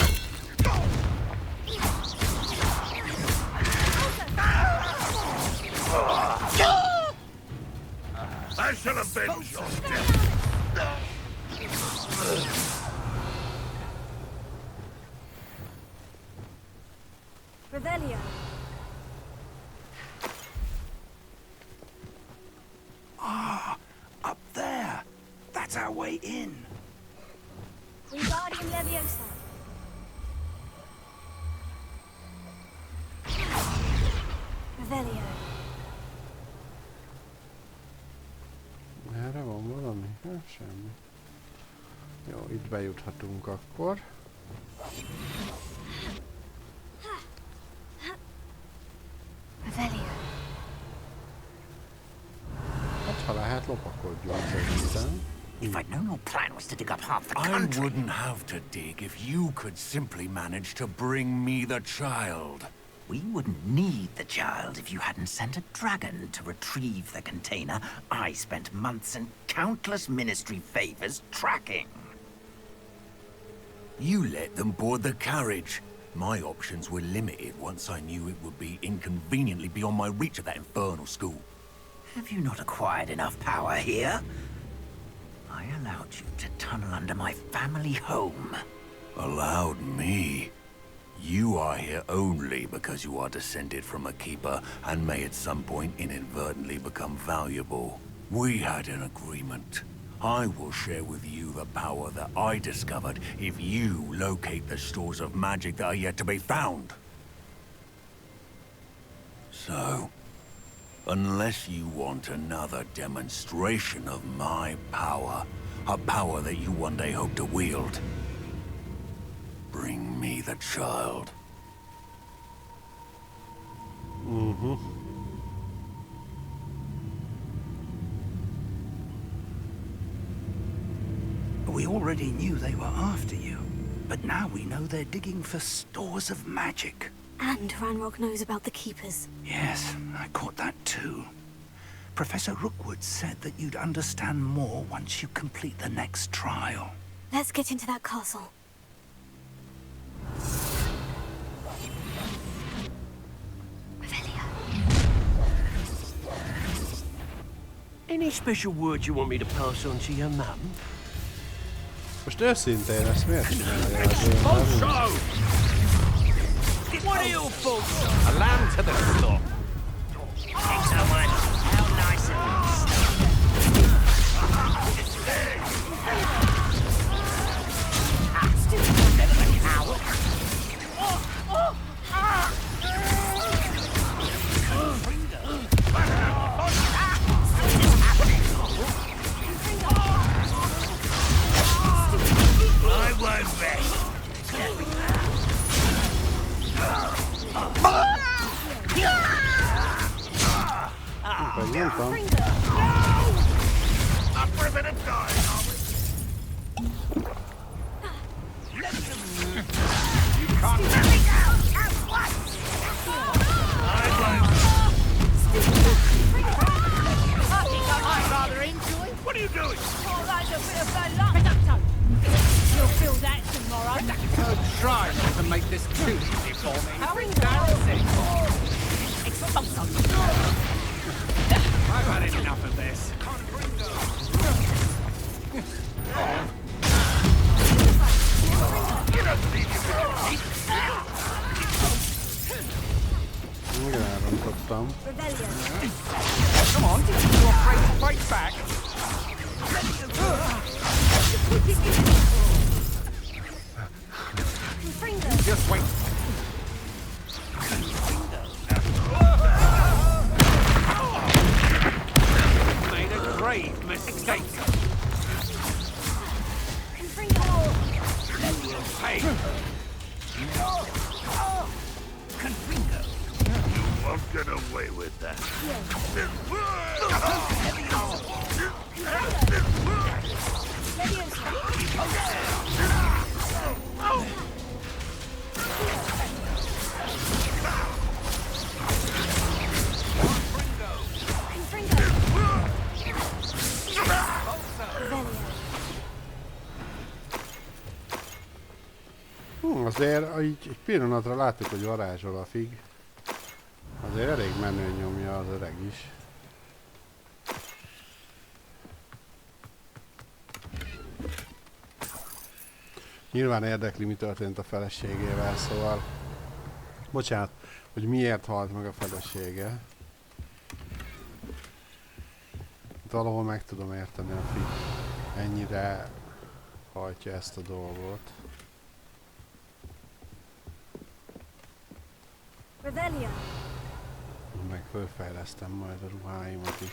I shall avenge your death! Revelio. Ah, up there. That's our way in. Wingardium Leviosa. Revelio. Erre van valami? Semmi. Jó, itt bejuthatunk akkor. Revelio. nyugodjunk szerintem. If I'd known your plan was to dig up half the I country... wouldn't have to dig if you could simply manage to bring me the child. We wouldn't need the child if you hadn't sent a dragon to retrieve the container I spent months and countless ministry favors tracking. You let them board the carriage. My options were limited once I knew it would be inconveniently beyond my reach at that infernal school. Have you not acquired enough power here? I allowed you to tunnel under my family home. Allowed me? You are here only because you are descended from a keeper and may at some point inadvertently become valuable. We had an agreement. I will share with you the power that I discovered if you locate the stores of magic that are yet to be found. So, unless you want another demonstration of my power, a power that you one day hope to wield, bring me the child. We already knew they were after you, but now we know they're digging for stores of magic. And Ranrock knows about the Keepers. Yes, I caught that too. Professor Rookwood said that you'd understand more once you complete the next trial. Let's get into that castle. Any special word you want me to pass on to your mum? Most őszintén ezt miért csinálja az én nevünk? What are your faults? A lamb to the slop. Thanks so much. How nice of I won't rest. Nyomtam. Up for a bit of time, are we? You can't let me go! I won't. I'd rather enjoy. What are you doing? Oh, that's a bit of bad luck. You'll feel that tomorrow. Don't try not to make this too easy for me. How embarrassing. I've had enough of this. Igen, elrontottam. Come on, you're afraid to fight back. Just wait. Made a grave mistake. Hey. You won't get away with that. Azért így egy pillanatra láttuk, hogy varázsol a fig. Azért elég menő nyomja az öreg is. Nyilván érdekli, mi történt a feleségével, szóval... Bocsánat, hogy miért halt meg a felesége. Valahol meg tudom érteni a fig. Ennyire hajtja ezt a dolgot. Revelia. Meg fölfejlesztem majd a ruháimat is.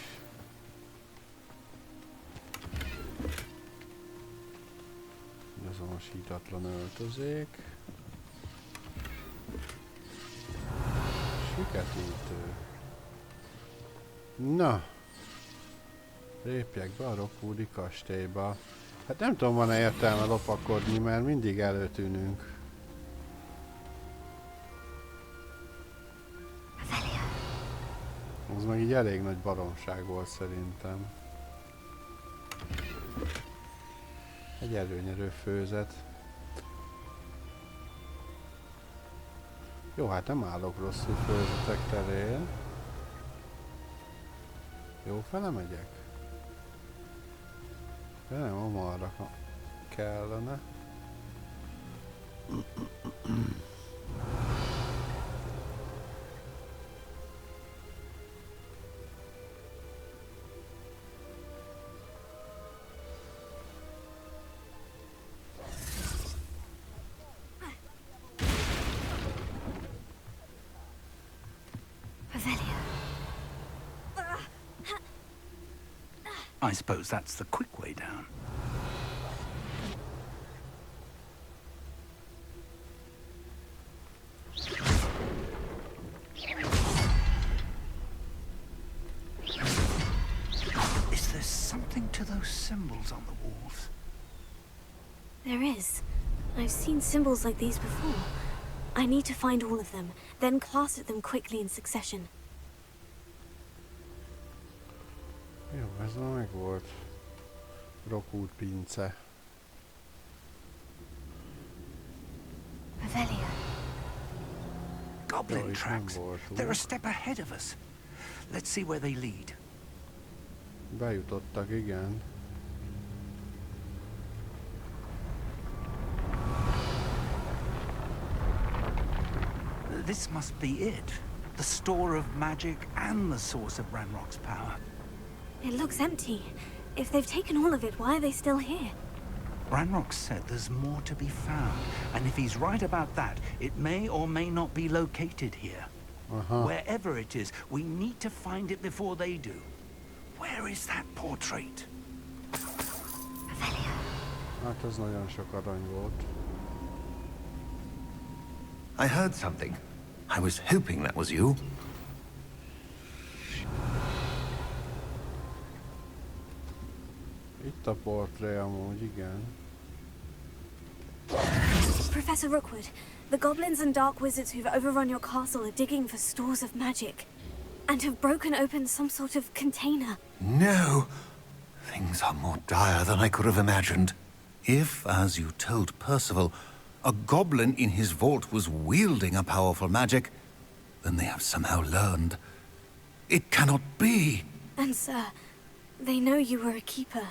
Azonosítatlan öltözék. Siketítő. Na. Lépjek be a Rockwoodi kastélyba. Hát nem tudom, van-e értelme lopakodni, mert mindig előtűnünk. Az meg így elég nagy baromság volt szerintem. Egy előnyerő főzet. Jó, hát nem állok rosszul főzetek terén. Jó fele megyek? De nem, amarra kellene. I suppose that's the quick way down. Is there something to those symbols on the walls? There is. I've seen symbols like these before. I need to find all of them, then class at them quickly in succession. Jó, ez már meg volt. Rockwood pince. Revelio. Goblin tracks. They're a step ahead of us. Let's see where they lead. Bejutottak, igen. This must be it. The store of magic and the source of Ranrock's power. It looks empty. If they've taken all of it, why are they still here? Ranrock said there's more to be found, and if he's right about that, it may or may not be located here. Wherever it is, we need to find it before they do. Where is that portrait? Hát ez nagyon sok arany volt. I heard something. I was hoping that was you. Itt a portré amúgy, igen. Professor Rookwood, the goblins and dark wizards who've overrun your castle are digging for stores of magic. And have broken open some sort of container. No! Things are more dire than I could have imagined. If, as you told Percival, a goblin in his vault was wielding a powerful magic, then they have somehow learned. It cannot be! And sir, they know you were a keeper.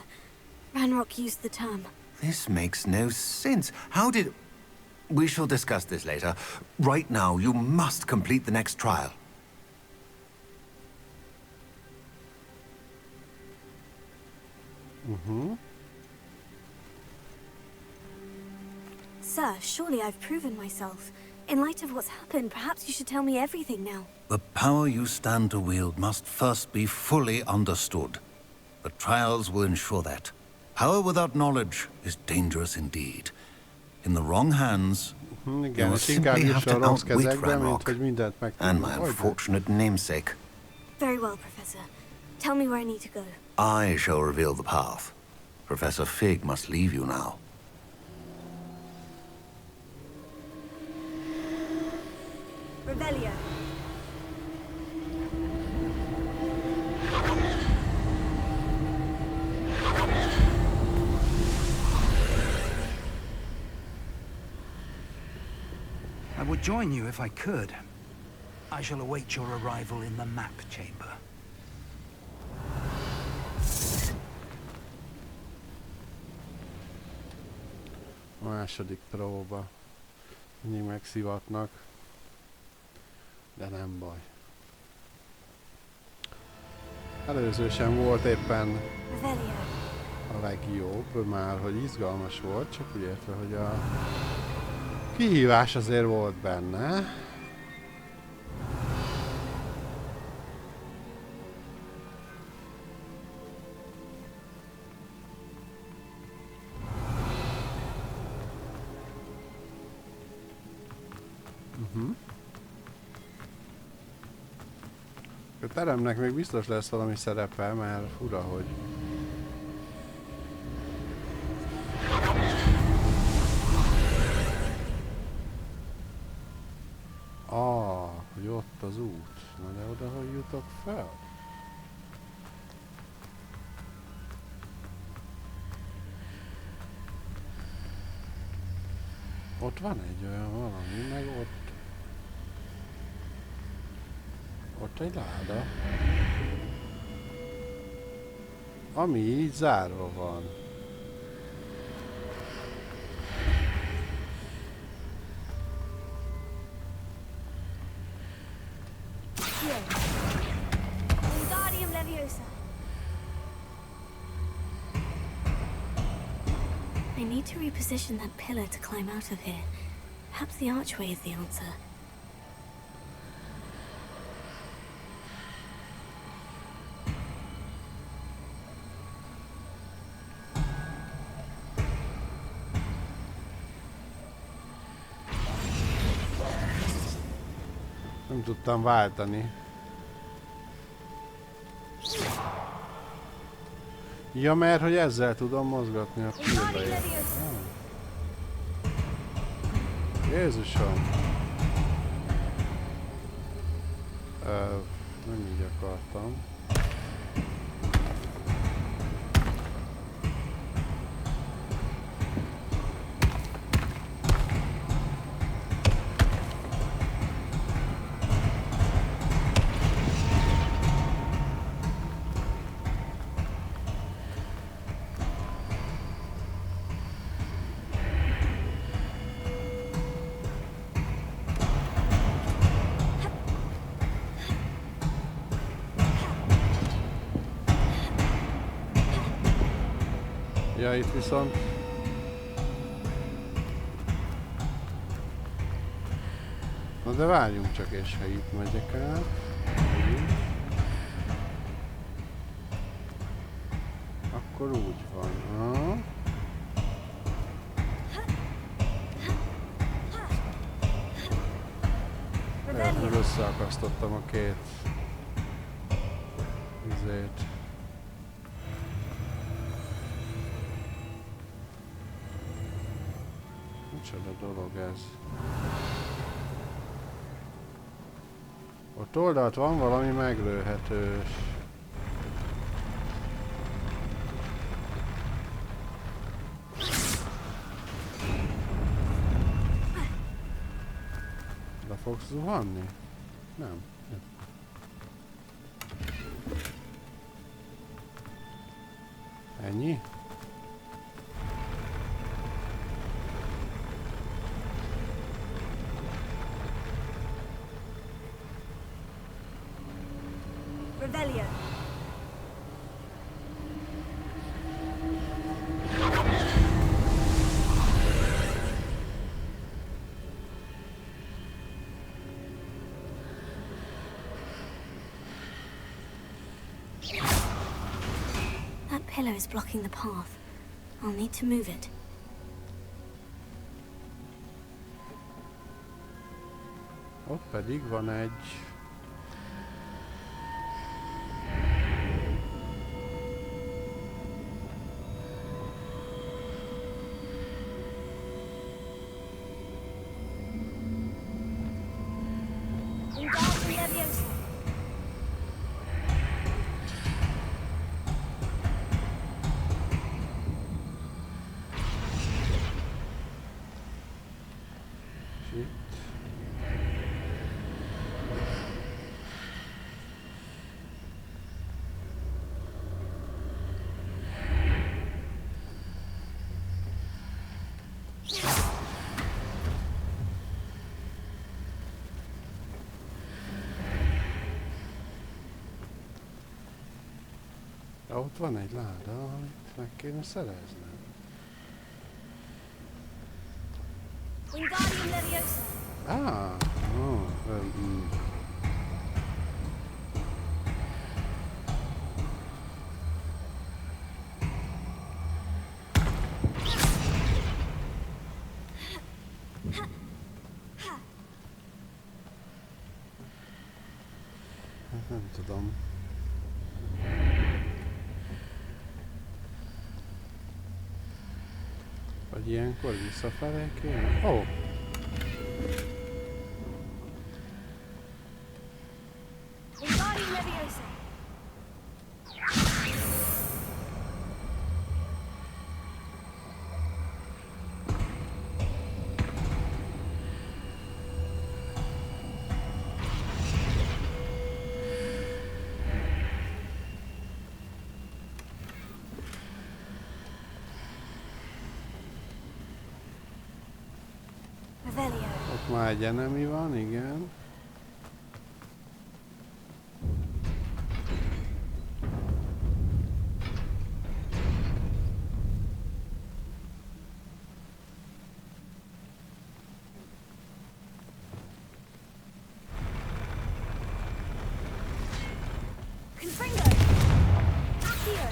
Ranrock used the term. This makes no sense. How did... We shall discuss this later. Right now, you must complete the next trial. Sir, surely I've proven myself. In light of what's happened, perhaps you should tell me everything now. The power you stand to wield must first be fully understood. The trials will ensure that. Power without knowledge is dangerous indeed. In the wrong hands, you will simply have to outwit Ranrock and my unfortunate namesake. Very well, Professor. Tell me where I need to go. I shall reveal the path. Professor Fig must leave you now. Revelio. I would join you if I could. I shall await your arrival in the map chamber. Második próba. Mindig megszivatnak. De nem baj. Előző sem volt éppen a legjobb, már hogy izgalmas volt, csak úgy értve, hogy a kihívás azért volt benne. A teremnek még biztos lesz valami szerepe, mert fura, hogy ott az út. Na de oda hogy jutok fel? Ott van egy olyan valami, meg ott... Ott egy láda. Ami így zárva van. Wingardium Leviosa. I need to reposition that pillar to climb out of here. Perhaps the archway is the answer. Nem tudtam váltani. Ja, mert hogy ezzel tudom mozgatni a pillanat. Jézusom! Nem így akartam. Ja, itt viszont... Na de várjunk csak, és ha itt megyek át... Akkor úgy van. Ha? Lehet, hogy összeakasztottam a két... izét. Micsoda dolog ez? Ott oldalt van valami meglőhetős. Le fogsz zuhanni? Nem. Ennyi? Revelio. That pillar is blocking the path. I'll need to move it. Ott pedig van egy... Wingardium Leviosa. Shit. Ja, ott van egy láda, amit meg kéne szereznem. Wingardium Leviosa. Ah, oh, nem tudom. Vagy ilyenkor visszafelé kéne? Ó! Revelio. Ott már egy enemy van, igen. Confringo. Accio.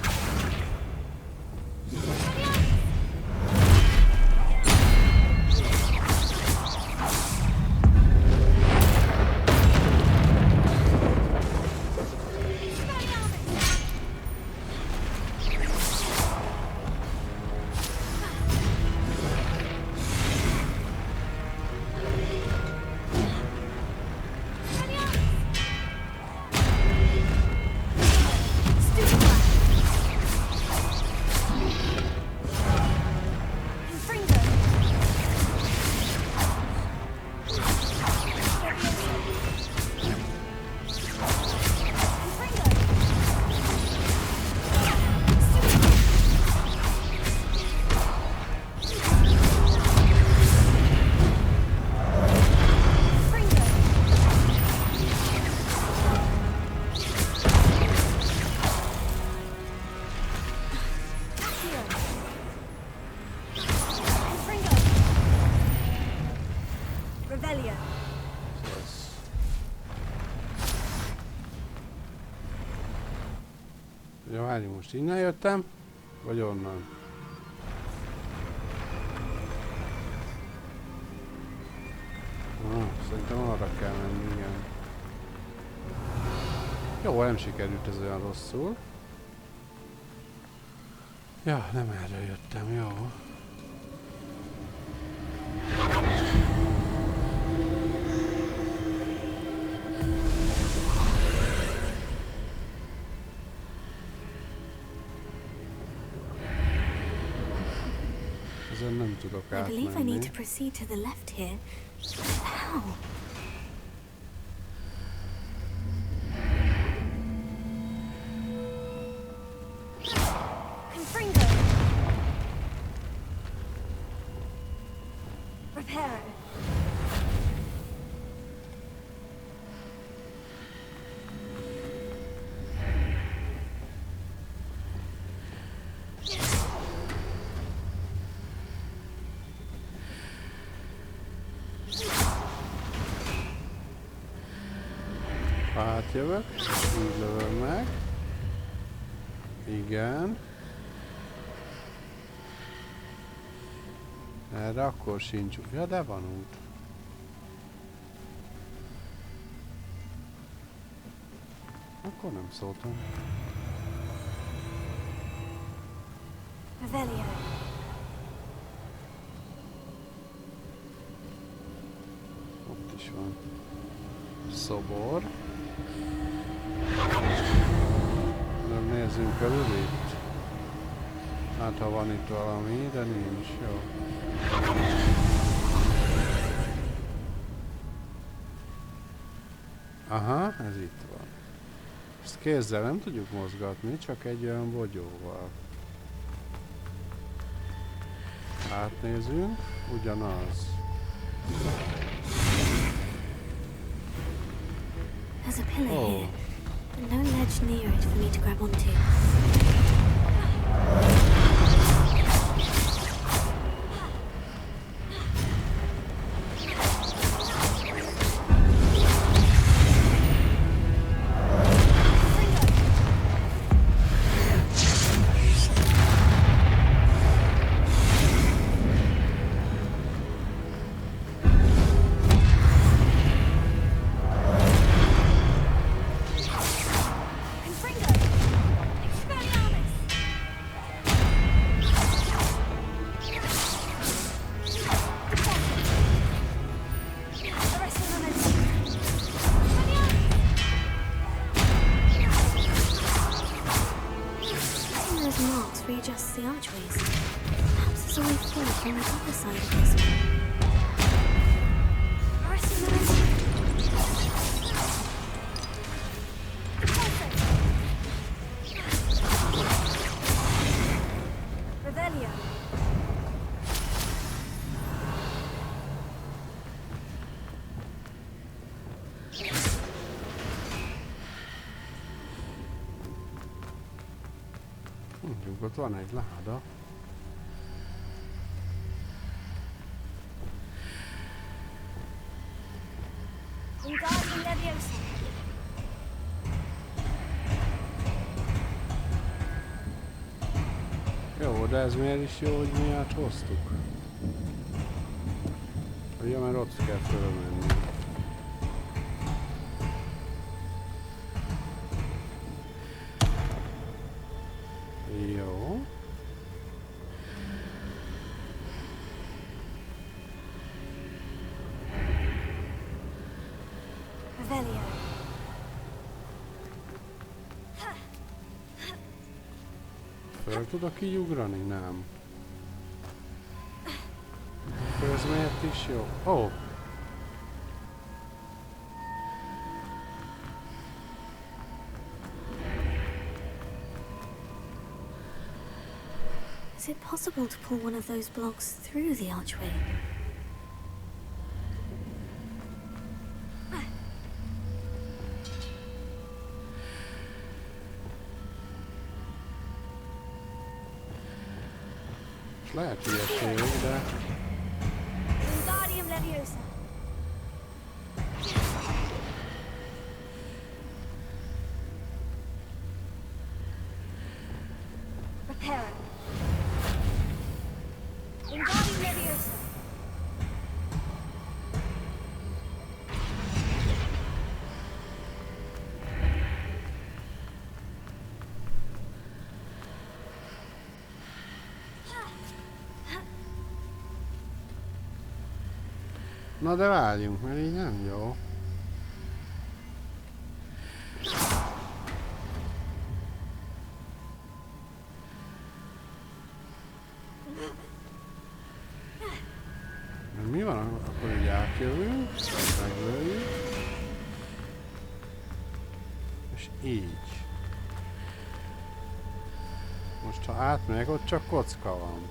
Revelio. Ja, várj, most innen jöttem? Vagy onnan? Szerintem arra kell menni, igen. Jó, nem sikerült ez olyan rosszul. Ja, nem erre jöttem, jó. Ezen nem tudok I believe I need átmenni. to proceed to the left here. How? Confringo. Reparo. Átjövök, így lövöm meg. Igen. Erre akkor sincs út. Ja, de van út. Akkor nem szóltam. Revelio. Ott is van. Szobor. De nézzünk körül itt. Hát ha van itt valami, de nincs. Jó. Aha, ez itt van. Ezt kézzel nem tudjuk mozgatni, csak egy olyan bogyóval. Átnézünk, ugyanaz. There's a pillar Oh. here, but no ledge near it for me to grab onto. Readjusts the archways. Perhaps there's a way forward from the other side of this one. Arresting the rest. Revelio. Mondjuk ott van egy láda. Wingardium Leviosa. Jó, de ez miért is jó, hogy mi áthoztuk? Ugye, mert ott kell fölmenni. Jó. Revelio. Föl tudok így ugrani? Nem. Akkor ez miért is jó? Ó! Is it possible to pull one of those blocks through the archway? Lehet ilyeség, de... Wingardium Leviosa. Reparo. Wingardium Leviosa. Na de várjunk, mert így nem jó. Mert mi van, akkor így átjövünk, meglőjük. És így. Most ha átmegyek, ott csak kocka van.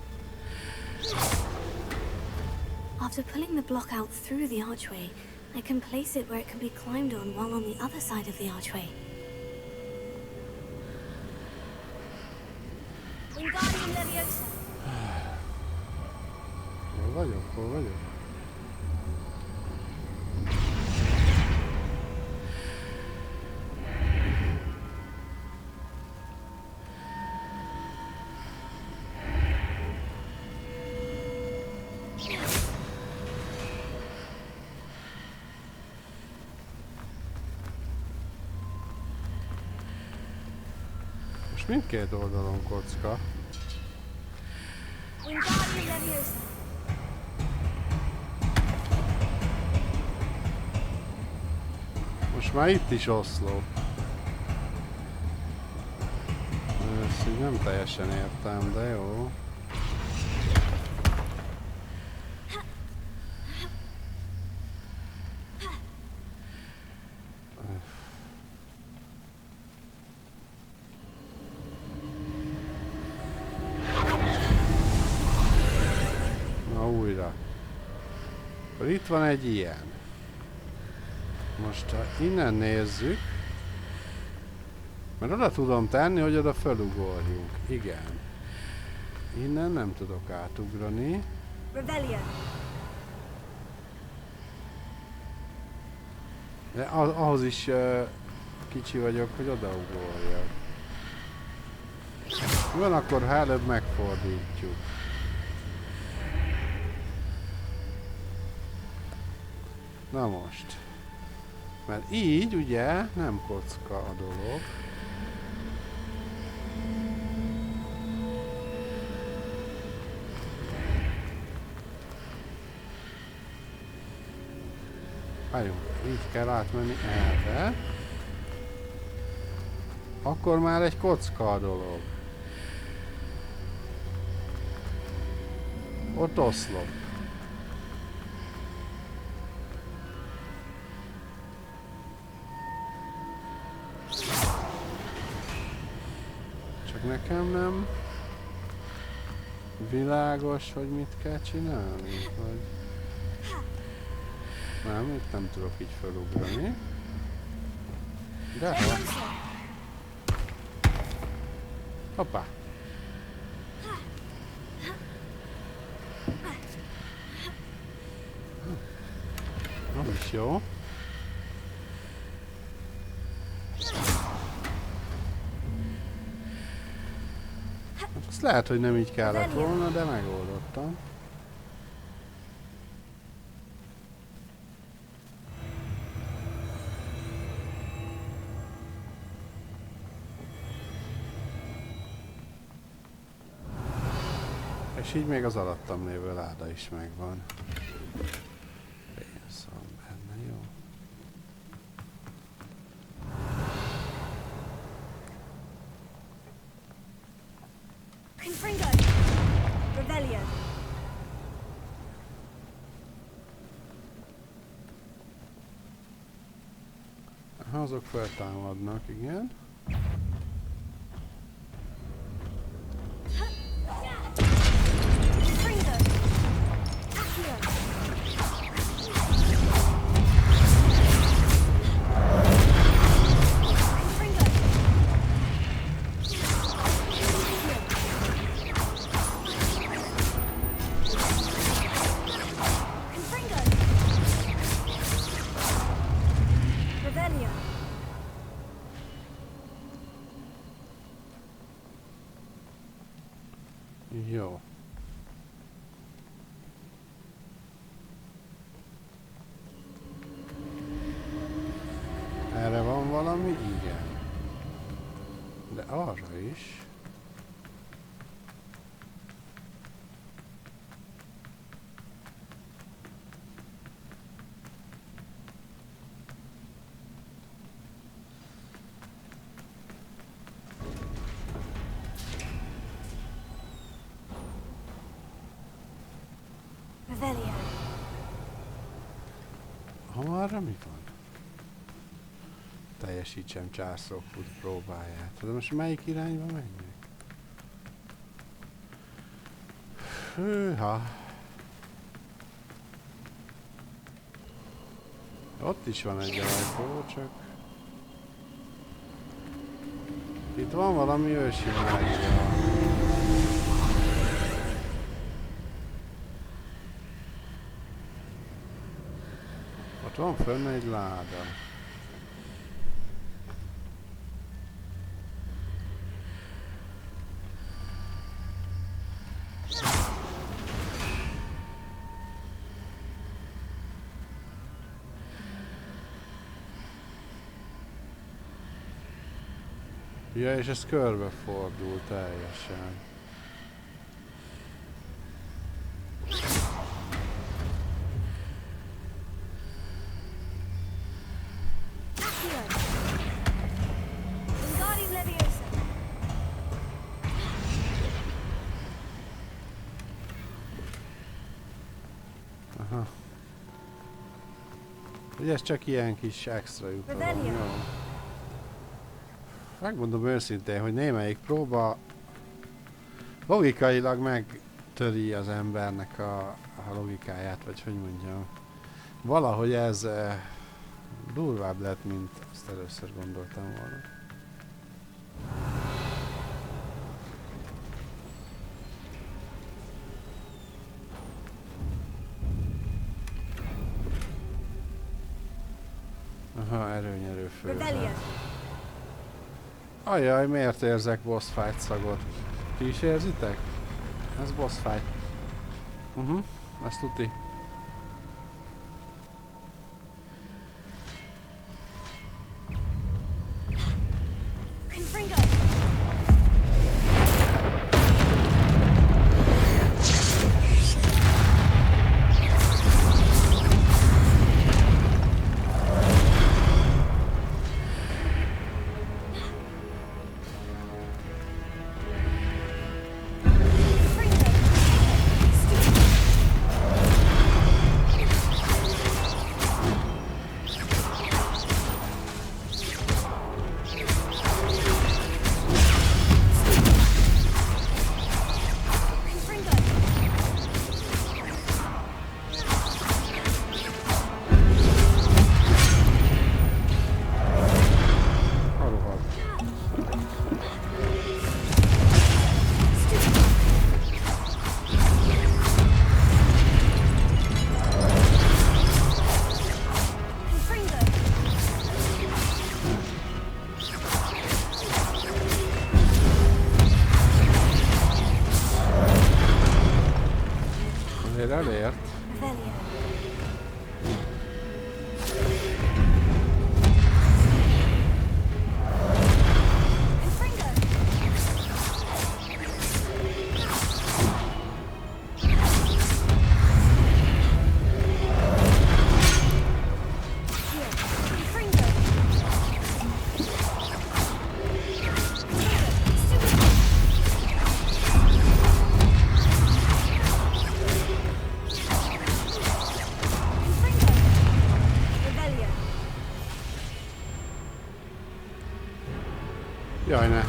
After pulling the block out through the archway, I can place it where it can be climbed on while on the other side of the archway. Wingardium Leviosa. Hol vagyok? Hol vagyok? Most mindkét oldalon kocka. Wingardium Leviosa. Most már itt is oszlop. Ezt így nem teljesen értem, de jó. Na újra. Akkor itt van egy ilyen. Most ha innen nézzük, mert oda tudom tenni, hogy oda felugorjunk. Igen. Innen nem tudok átugrani. Revelio. De ahhoz is kicsi vagyok, hogy odaugorjak. Van, akkor ha előbb megfordítjuk. Na most. Mert így ugye nem kocka a dolog. Várjunk, így kell átmenni erre. Akkor már egy kocka a dolog. Ott oszlop. Csak nekem nem világos, hogy mit kell csinálni. Vagy... Nem, itt nem tudok így felugrani. De ha. Hoppá. Az is jó. Azt lehet, hogy nem így kellett volna, de megoldottam. És így még az alattam lévő láda is megvan. Pénz van benne, jó. Confringo! Rebellion! Azok feltámadnak, igen. Jó. Erre van valami? Igen. De arra is. Arra mi van? Teljesítsem császok próbáját. De most melyik irányba menjek? Hűha! Ott is van egy ajtó, csak... Itt van valami ősi mágia. Ott van fönn egy láda. Ja, és ez körbefordul teljesen. Aha. Ugye ez csak ilyen kis extra jutalom, jó? Megmondom őszintén, hogy némelyik próba logikailag megtöri az embernek a logikáját, vagy hogy mondjam. Valahogy ez durvább lett, mint azt először gondoltam volna. Aha, erőnyerő főzet. Ajjaj, miért érzek boss fight szagot? Ti is érzitek? Ez boss fight. Ezt tuti. elért. Revelio. Jaj, ne.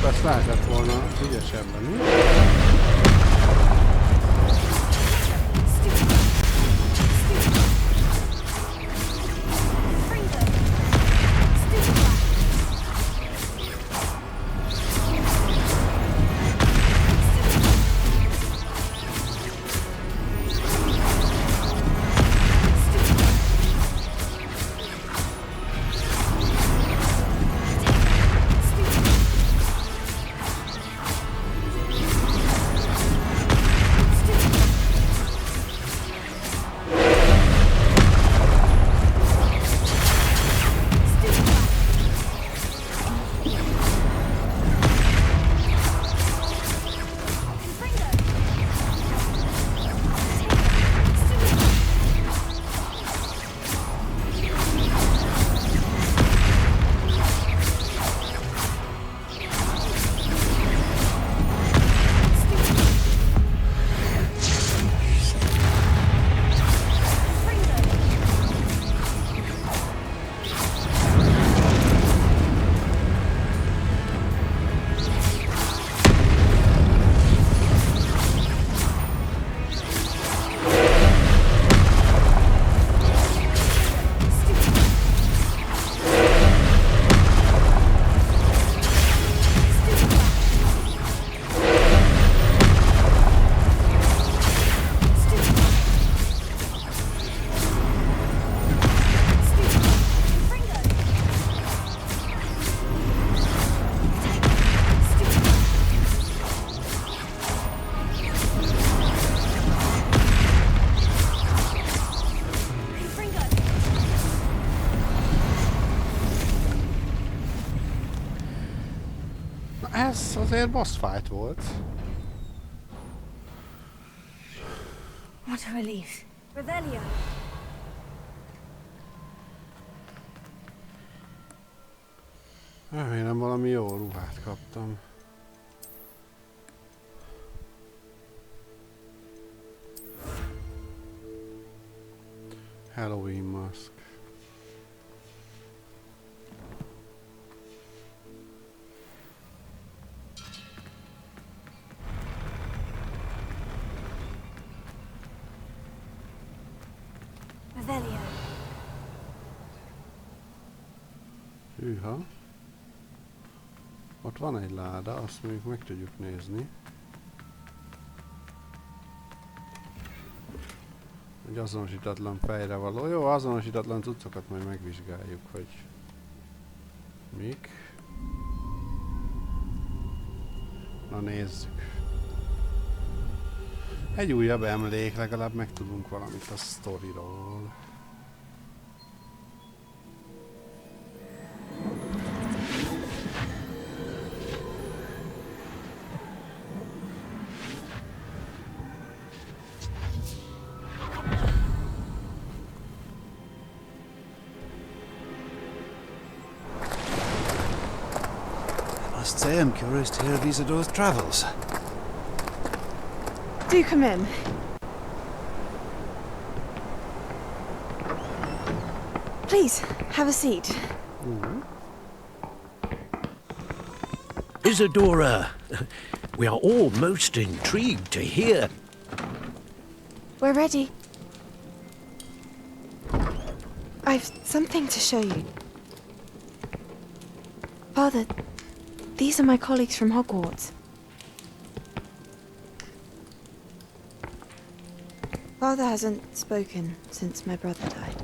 Ezt lehetett volna ügyesebben, mi? Ez azért boss fight volt. What a relief. Revelio. Remélem valami jó ruhát kaptam. Halloween mask. Revelio. Hűha. Ott van egy láda, azt még meg tudjuk nézni. Egy azonosítatlan fejre való. Jó, azonosítatlan cuccokat majd megvizsgáljuk, hogy mik. Na nézzük. Egy újabb emlék, legalább megtudunk valamit a sztoriról. I must say I'm curious to hear of Isadore's travels. Do come in. Please, have a seat. Isadora, we are all most intrigued to hear. We're ready. I've something to show you. Father, these are my colleagues from Hogwarts. Father hasn't spoken since my brother died.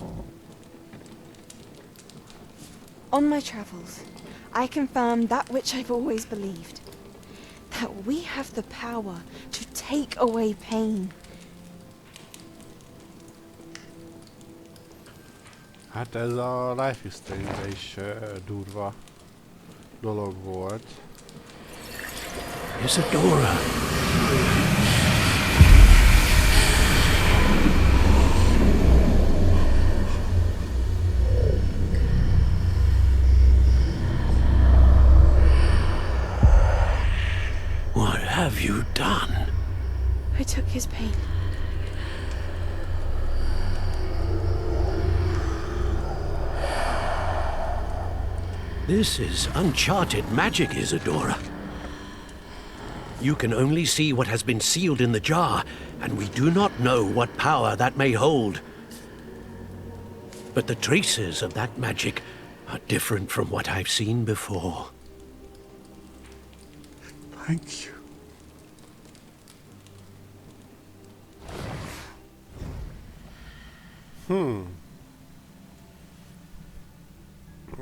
On my travels, I confirmed that which I've always believed. That we have the power to take away pain. Hát ez a Life is Strange is durva dolog volt. Isadora. What have you done? I took his pain. This is uncharted magic, Isadora. You can only see what has been sealed in the jar, and we do not know what power that may hold. But the traces of that magic are different from what I've seen before. Thank you.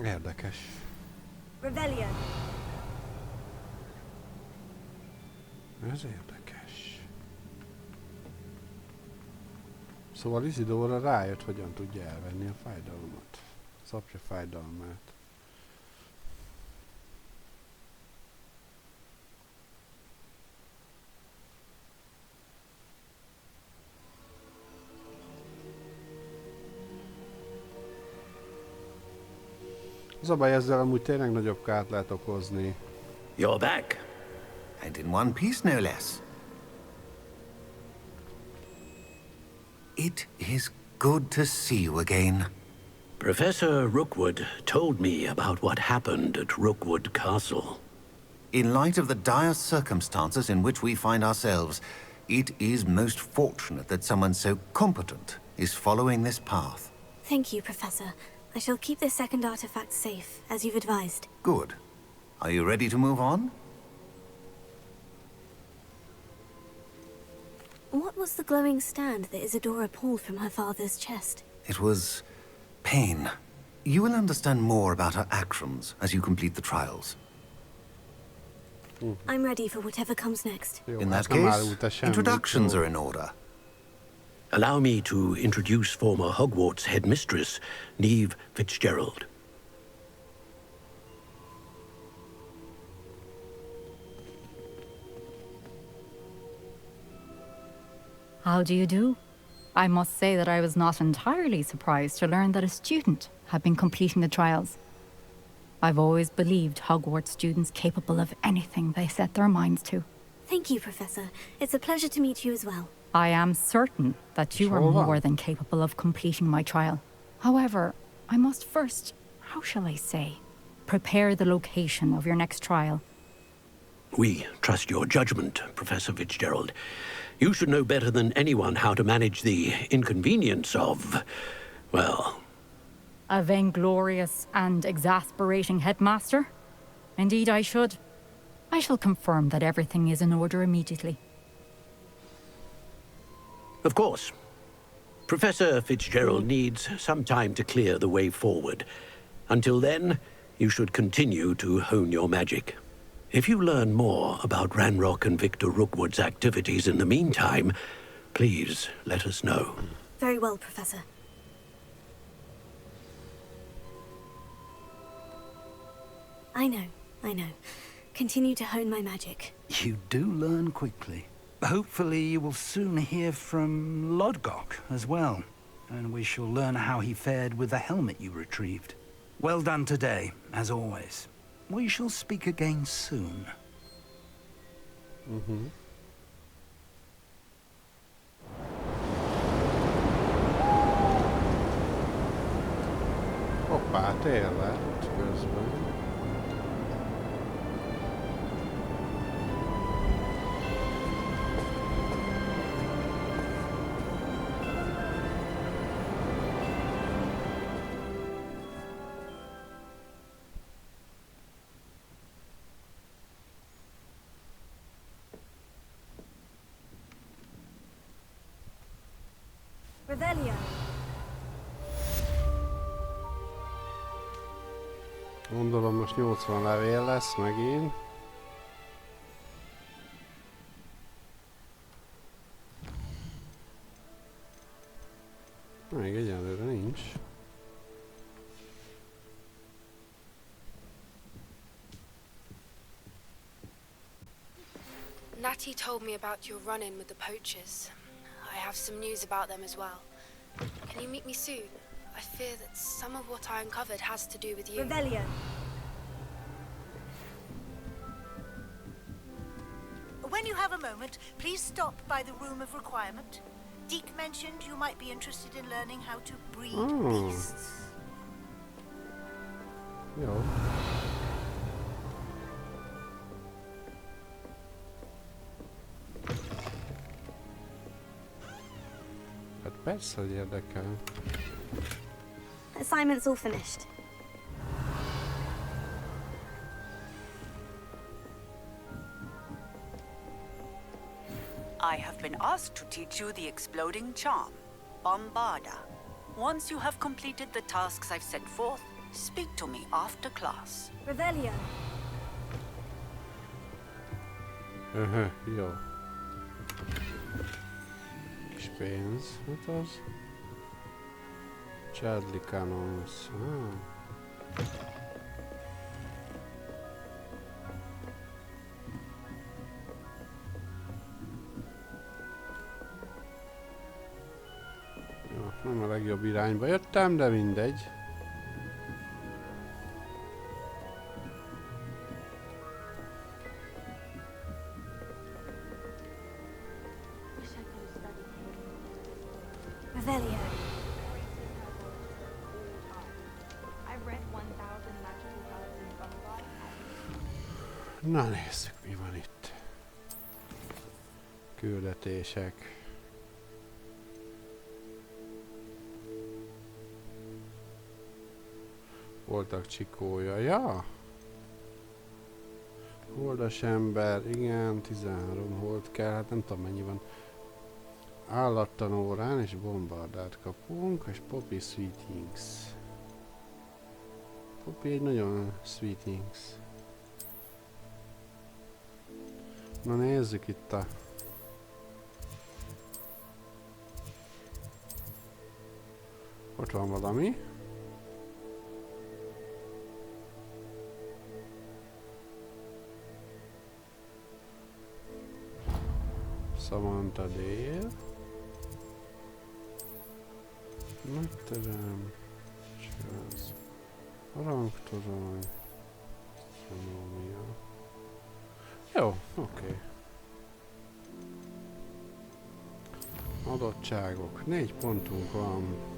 Érdekes. Revelio. Ez érdekes. Szóval Isidora rájött, hogyan tudja elvenni a fájdalmat. Az apja fájdalmát. Az a baj, ezzel amúgy tényleg nagyobb kárt lehet okozni. You're back. And in one piece, no less. It is good to see you again. Professor Rookwood told me about what happened at Rookwood Castle. In light of the dire circumstances in which we find ourselves, it is most fortunate that someone so competent is following this path. Thank you, Professor. I shall keep this second artifact safe, as you've advised. Good. Are you ready to move on? What was the glowing stand that Isadora pulled from her father's chest? It was pain. You will understand more about her actions as you complete the trials. I'm ready for whatever comes next. In that case, introductions are in order. Allow me to introduce former Hogwarts headmistress, Neve Fitzgerald. How do you do? I must say that I was not entirely surprised to learn that a student had been completing the trials. I've always believed Hogwarts students capable of anything they set their minds to. Thank you, Professor. It's a pleasure to meet you as well. I am certain that you are more than capable of completing my trial. However, I must first, how shall I say, prepare the location of your next trial. We trust your judgment, Professor Fitzgerald. You should know better than anyone how to manage the inconvenience of, well... A vainglorious and exasperating headmaster? Indeed, I should. I shall confirm that everything is in order immediately. Of course. Professor Fitzgerald needs some time to clear the way forward. Until then, you should continue to hone your magic. If you learn more about Ranrock and Victor Rookwood's activities in the meantime, please let us know. Very well, Professor. I know. Continue to hone my magic. You do learn quickly. Hopefully you will soon hear from Lodgok as well, and we shall learn how he fared with the helmet you retrieved. Well done today, as always. We shall speak again soon. Hoppá, tél lett közben. Revelio. Gondolom most 80 levél lesz megint. Még egyenlőre nincs. Natty told me about your run-in with the poachers. I have some news about them as well. Can you meet me soon? I fear that some of what I uncovered has to do with you. Revelio. When you have a moment, please stop by the Room of Requirement. Deke mentioned you might be interested in learning how to breed beasts. Jó. Hát persze, hogy érdekel. Assignment's all finished. I have been asked to teach you the exploding charm, Bombarda. Once you have completed the tasks I've set forth, speak to me after class. Revelio. Jó. Kis pénz, hát az. Chadley Cannons. Jó, nem a legjobb irányba jöttem, de mindegy. Revelio. Na nézzük, mi van itt. Küldetések. Voltak csikója, ja? Holdas ember, igen, 13 hold kell, hát nem tudom mennyi van. Állattanórán és bombardát kapunk, és Poppy Sweetings. Poppy egy nagyon Sweetings. Na nézzük itt a... Ott van valami. Samantha Dale. Megterem. Charles. Harangtorony. Asztronómia. Jó, oké. Adottságok. 4 pontunk van.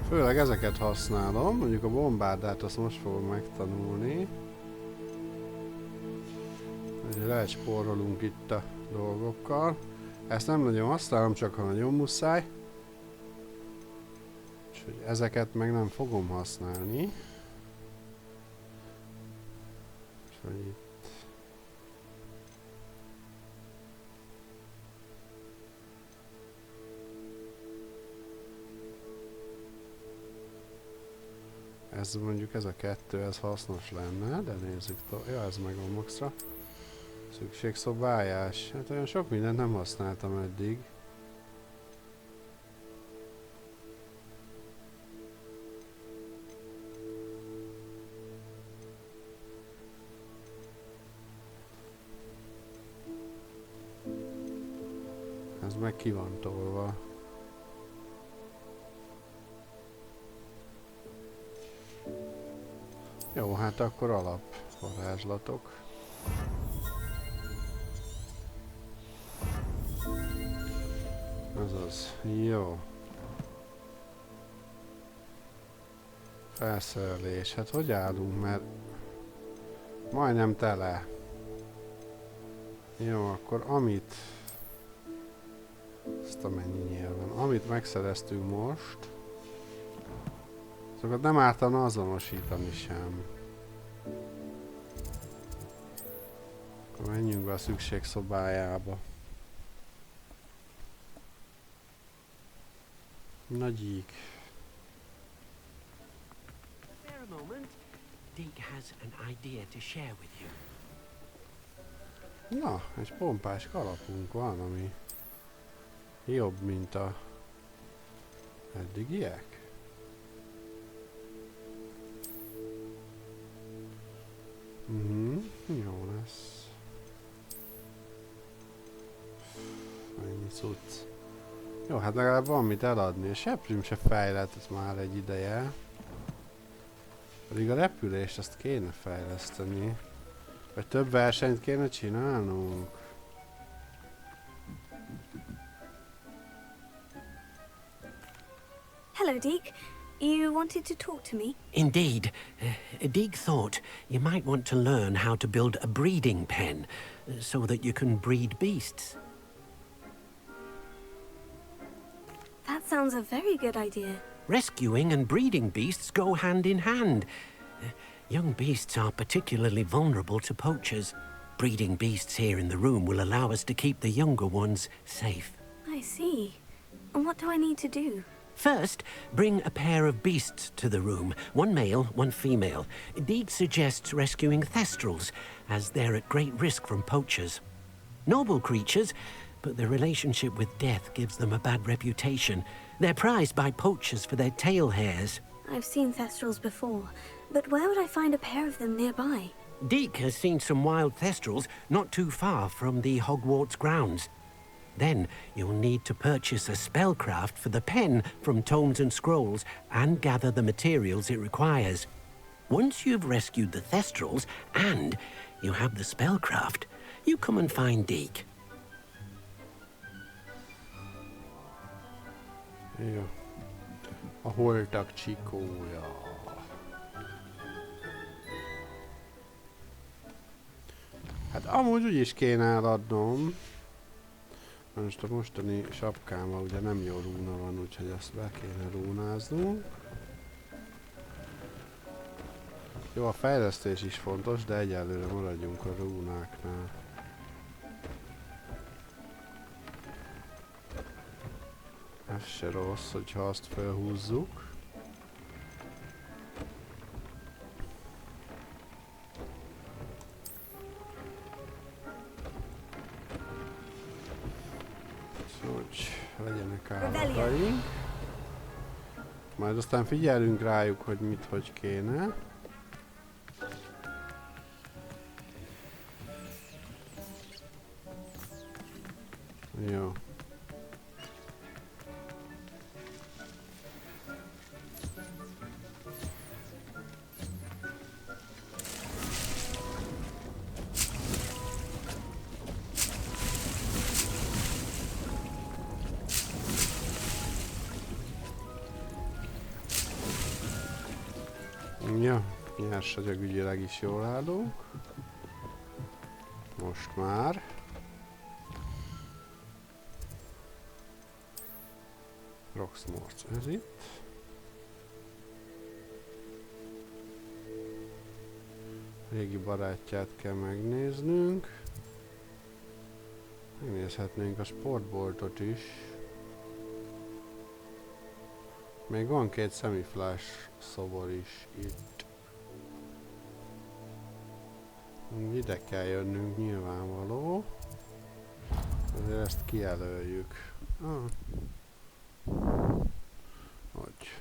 Főleg ezeket használom, mondjuk a bombárdát azt most fogom megtanulni. Hogy Lehet spórolunk itt a dolgokkal. Ezt nem nagyon használom, csak ha nagyon muszáj. Úgyhogy ezeket meg nem fogom használni. Úgyhogy itt. Ez mondjuk ez a kettő, ez hasznos lenne, de nézzük tovább. Ja, ez meg a maxra. Szükségszobályás. Hát olyan sok mindent nem használtam eddig. Ez meg ki van tolva. Jó, hát akkor alap varázslatok. Azaz, jó. Felszerelés, hát hogy állunk, mert majdnem tele. Jó, akkor amit... Ezt a mennyi nyilván. Amit megszereztünk most... Azokat nem ártana azonosítani sem. Akkor menjünk be a szükségszobájába. Nagyik. Spare a moment. Deke has an idea to share with you. Na, egy pompás kalapunk van, ami jobb, mint a eddigiek. Jó lesz. Ennyi cucc. Jó, hát legalább van mit eladni. A seprűm se fejlett, ez már egy ideje. Pedig a repülést azt kéne fejleszteni. Vagy több versenyt kéne csinálnunk. Hello, Deke. You wanted to talk to me? Indeed. Deke thought you might want to learn how to build a breeding pen so that you can breed beasts. That sounds a very good idea. Rescuing and breeding beasts go hand in hand. Young beasts are particularly vulnerable to poachers. Breeding beasts here in the room will allow us to keep the younger ones safe. I see. And what do I need to do? First, bring a pair of beasts to the room. One male, one female. Deke suggests rescuing thestrals, as they're at great risk from poachers. Noble creatures, but their relationship with death gives them a bad reputation. They're prized by poachers for their tail hairs. I've seen thestrals before, but where would I find a pair of them nearby? Deke has seen some wild thestrals not too far from the Hogwarts grounds. Then you'll need to purchase a spellcraft for the pen from Tomes and Scrolls and gather the materials it requires. Once you've rescued the thestrals and you have the spellcraft, you come and find Deke. Jó. A holtak csikója. Hát amúgy úgyis kéne eladnom. Most a mostani sapkámmal ugye nem jó rúna van, úgyhogy ezt be kéne rúnáznunk. Jó, a fejlesztés is fontos, de egyelőre maradjunk a rúnáknál. Ez se rossz, hogyha azt felhúzzuk. Hogy legyenek állataink. Majd aztán figyelünk rájuk, hogy mit, hogy kéne. Jó. Ja, nyersanyagügyileg is jól állunk. Most már. Roxmorc, ez itt. Régi barátját kell megnéznünk. Megnézhetnénk a sportboltot is. Még van 2 szemiflás szobor is itt. Ide kell jönnünk nyilvánvaló. Azért ezt kijelöljük. Hogy.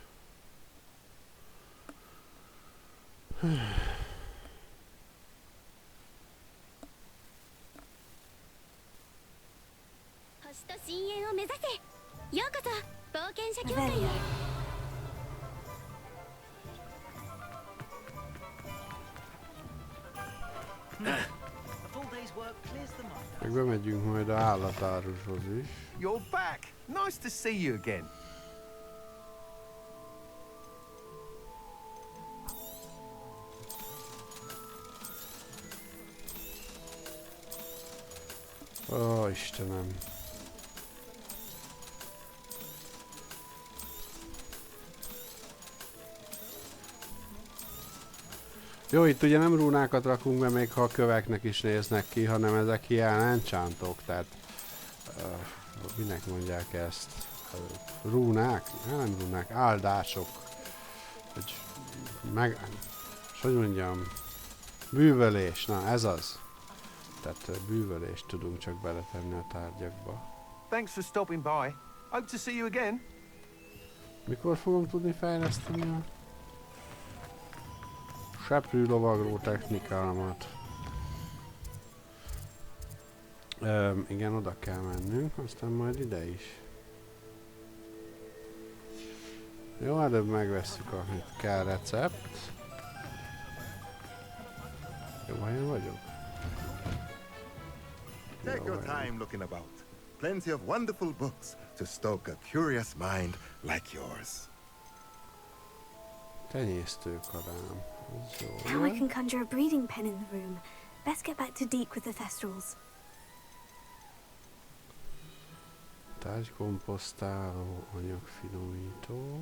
Meg bemegyünk majd a állatárushoz is. You're back. Nice to see you again. Ó, Istenem. Jó, itt ugye nem rúnákat rakunk be, még ha a köveknek is néznek ki, hanem ezek ilyen enchántok, tehát minek mondják ezt? Rúnák? Nem rúnák, áldások. Hogy mondjam? Bűvölés, na ez az. Tehát bűvölést tudunk csak beletenni a tárgyakba. Thanks for stopping by. Hope to see you again. Mikor fogom tudni fejleszteni a seprű lovagló technikámat? Igen, oda kell mennünk, aztán majd ide is. Jó, előbb megvesszük, amit kell recept. Jó helyen vagyok? Take your time looking about. Plenty of wonderful books to stoke a curious mind like yours. Tenyésztőkarám. Now I can conjure a breeding pen in the room. Best get back to Deke with the Thestrals. Tárgykomposztáló, anyagfinomító.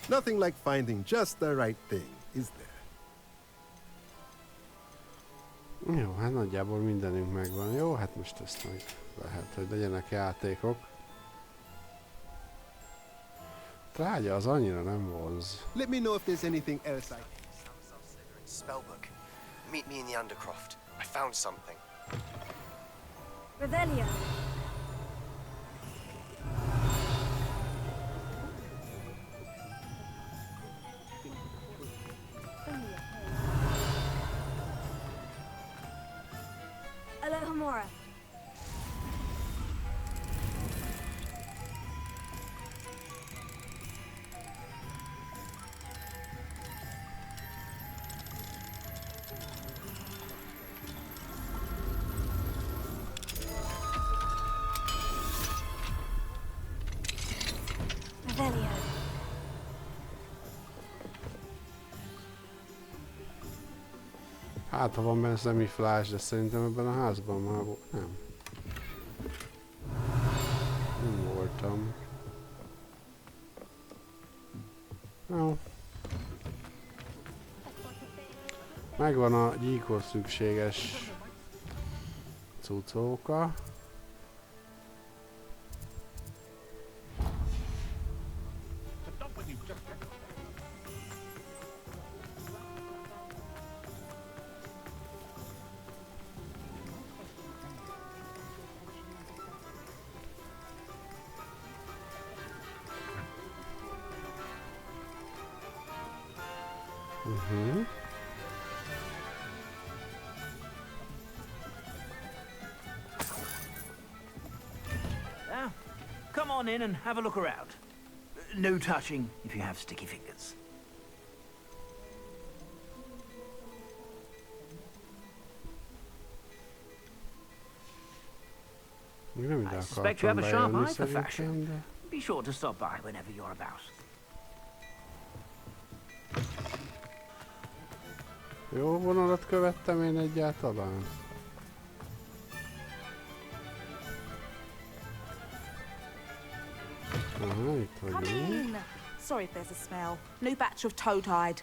Nothing like finding just the right thing, is there? Jó, hát nagyjából mindenünk megvan. Jó, hát most ezt meg lehet, hogy legyenek játékok. Trágya az annyira nem vonz. Let me know if there's anything else I... Spellbook. Meet me in the Undercroft. I found something. Revelio. Alohomora. Revelio. Hát, ha van benne szemiflás, de szerintem ebben a házban már nem. Nem voltam. Jó. Megvan a gyíkhoz szükséges cucóka. Now, come on in and have a look around. No touching if you have sticky fingers. Nem ide I suspect you akartam have a sharp bejönni eye for fashion. szerintem, de... Be sure to stop by whenever you're about. Jó vonalat követtem én egyáltalán? Aha, itt Come vagyunk. in. Sorry if there's a smell. New batch of toad hide.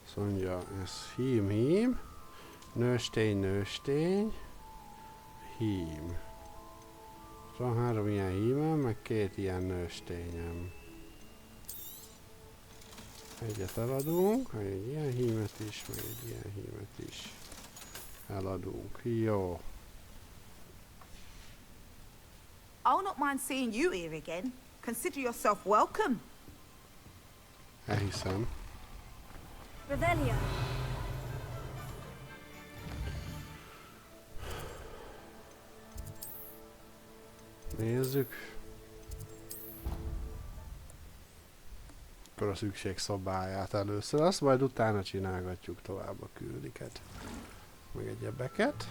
Azt mondja, ez hím. Nőstény. Hím. És van 3 ilyen hímem, meg 2 ilyen nőstényem. Egyet eladunk, meg egy ilyen hímet is, meg egy ilyen hímet is eladunk. Jó. I'll not mind seeing you here again. Consider yourself welcome. Elhiszem. Revelio. Nézzük. Akkor a szükség szobáját először, azt majd utána csinálgatjuk tovább a küldiket. Meg egyebeket.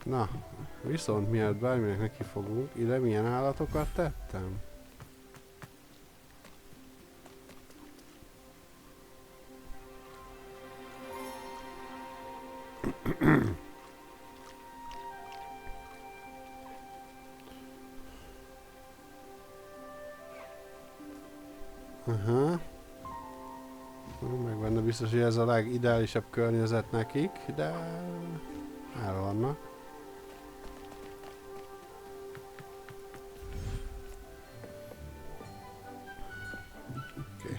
Na, viszont mielőtt bárminek neki fogunk, ide milyen állatokat tettem? Aha. Meg benne biztos, hogy ez a legideálisabb környezet nekik, de el vannak. Okay.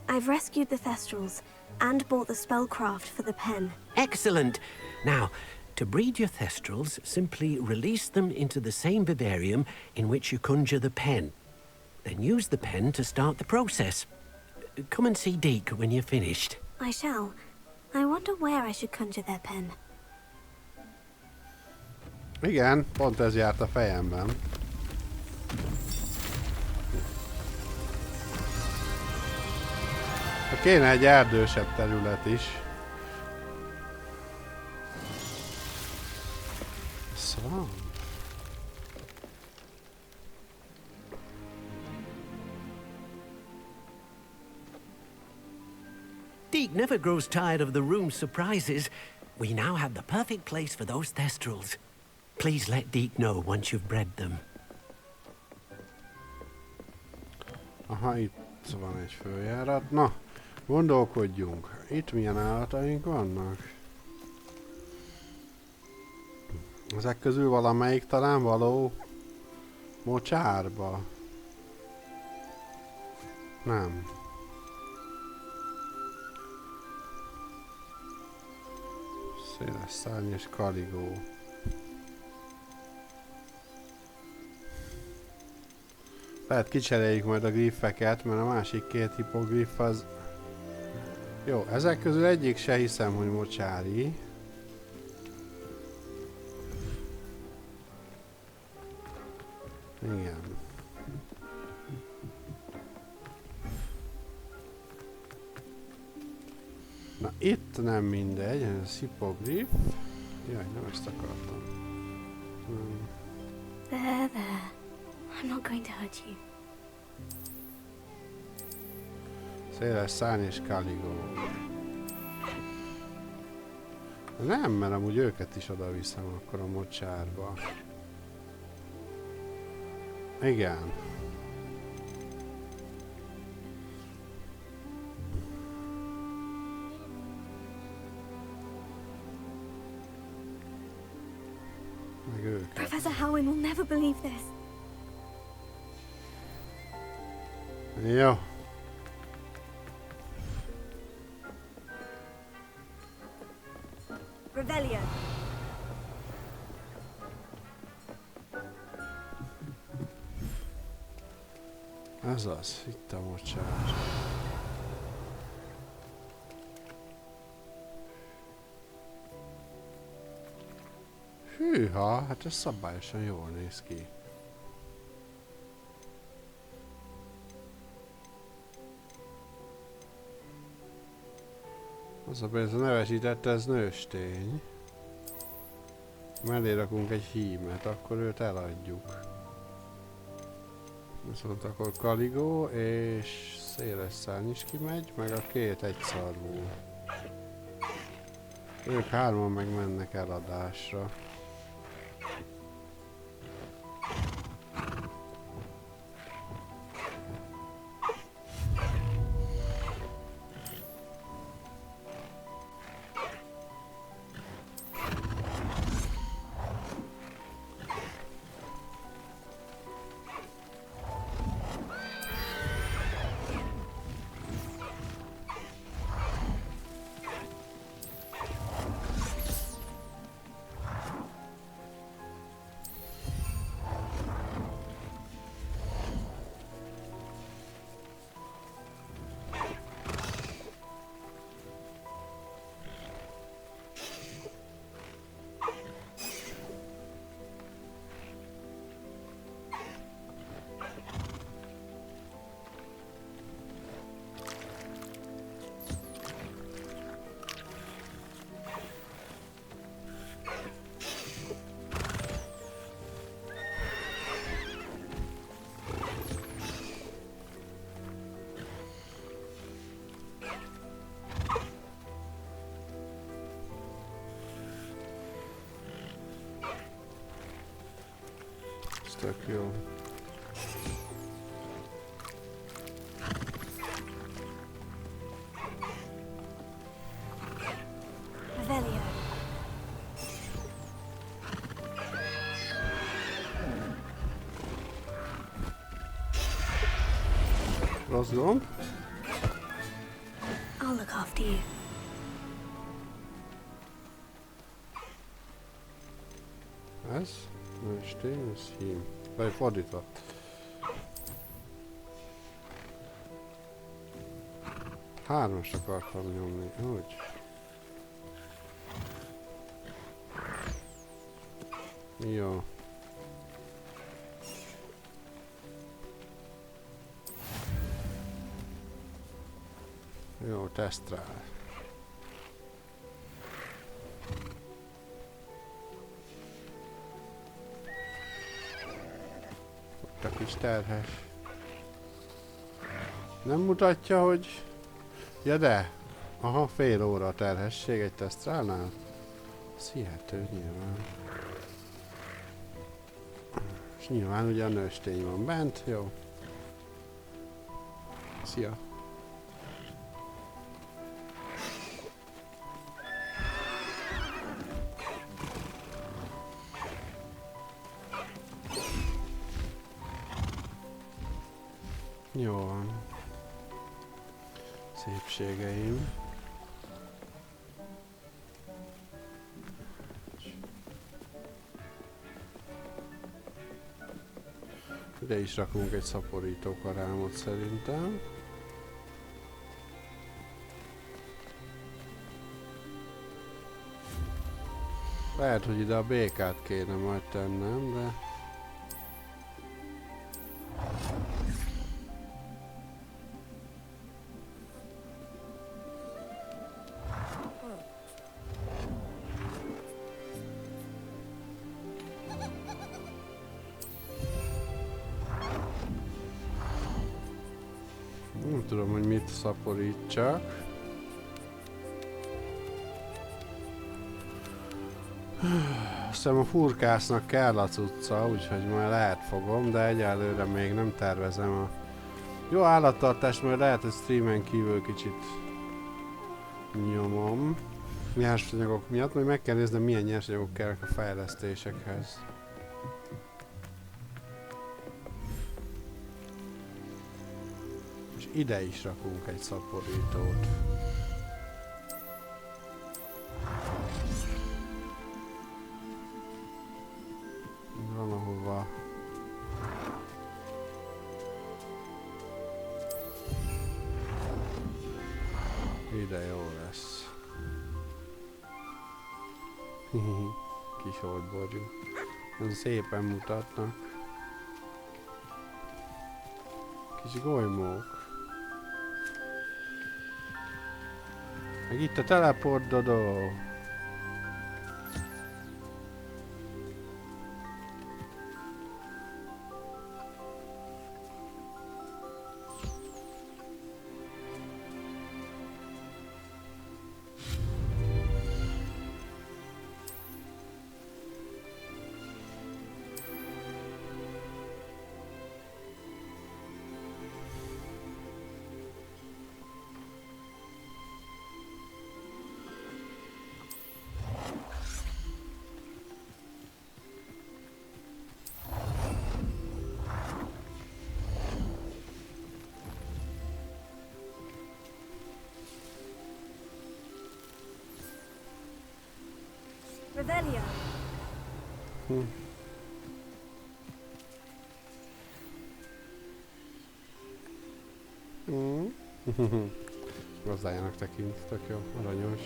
I've rescued the Thestrals and bought the spellcraft for the pen. Excellent! Now, to breed your Thestrals, simply release them into the same vivarium in which you conjure the pen. Then use the pen to start the process. Come and see Deke when you're finished. I shall. I wonder where I should conjure their pen. Igen, pont ez járt a fejemben. Kéne egy erdősebb terület is. Szóval. Deke never grows tired of the room's surprises. We now have the perfect place for those Thestrals. Please let Deke know once you've bred them. Aha, itt van egy följárat. Na, gondolkodjunk. Itt milyen állataink vannak? Ezek közül valamelyik talán való mocsárba. Nem. Széles szárny és kaligó. Lehet kicseréljük majd a griffeket, mert a másik 2 hipogriff az... Jó, ezek közül egyik se hiszem, hogy mocsári. Igen. Na itt nem mindegy, ez hipogriff. Jaj, nem ezt akartam. There. I'm not going to hurt you. Széles szárny és kaligó. Nem, mert amúgy őket is oda viszem akkor a mocsárba. Igen. Meg őket. Professor Howin will never believe this. Jó. Revelio. Ez az, itt a mocsár. Hűha, hát ez szabályosan jól néz ki. Az a pénz, a nevesített, ez nőstény. Mellé rakunk egy hímet, akkor őt eladjuk. Viszont akkor Kaligó és Széles Szárny is kimegy, meg a két egyszarvú. Ők hárman meg mennek eladásra. Tök jó. Revelio. Rossz gomb. I'll look after you. Ez? Nőstény, ez hím. Vagy fordítva. Hármas akartam nyomni, úgy. Jó. Jó, tesztrál. Ott a kis terhes. Nem mutatja, hogy... Ja de! Aha, fél óra a terhesség egy tesztrálnál? Ez hihető nyilván. És nyilván ugye a nőstény van bent, jó. Szia! Jó van. Szépségeim. Ide is rakunk egy szaporító karámot szerintem. Lehet, hogy ide a békát kéne majd tennem, de... Nem tudom, hogy mit szaporítsak. Azt hiszem a furkásznak kell a cucca, úgyhogy majd lehet fogom, de egyelőre még nem tervezem a... Jó állattartást majd lehet, hogy streamen kívül kicsit nyomom. Nyersanyagok miatt, majd meg kell néznem, milyen nyersanyagok kellnek a fejlesztésekhez. És ide is rakunk egy szaporítót. Valahova. Ide jó lesz. Kis oldborjú. Szépen mutatnak. Kis golymók. Meg itt a teleport, Dodo. Revelio. Gazdájának tekint, tök jó, aranyos.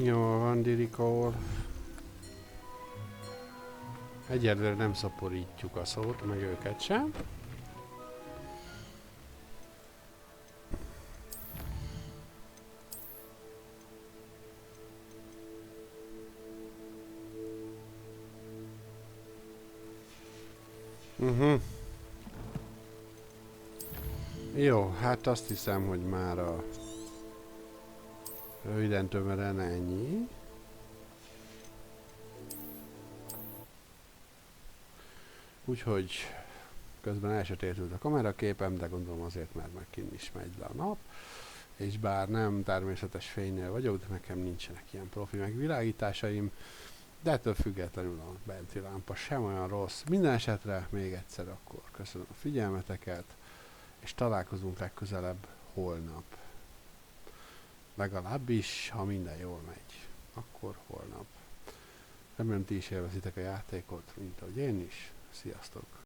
Jó van, Dirikol. Egyelőre nem szaporítjuk a szót, meg őket sem. Jó, hát azt hiszem, hogy már a röviden tömören ennyi. Úgyhogy közben elsötétült a kameraképem, de gondolom azért, mert meg kinn is megy le a nap. És bár nem természetes fénynél vagyok, de nekem nincsenek ilyen profi megvilágításaim, de ettől függetlenül a benti lámpa sem olyan rossz. Minden esetre még egyszer akkor köszönöm a figyelmeteket, és találkozunk legközelebb holnap. Legalábbis, ha minden jól megy, akkor holnap. Remélem ti is élvezitek a játékot, mint ahogy én is. Sziasztok!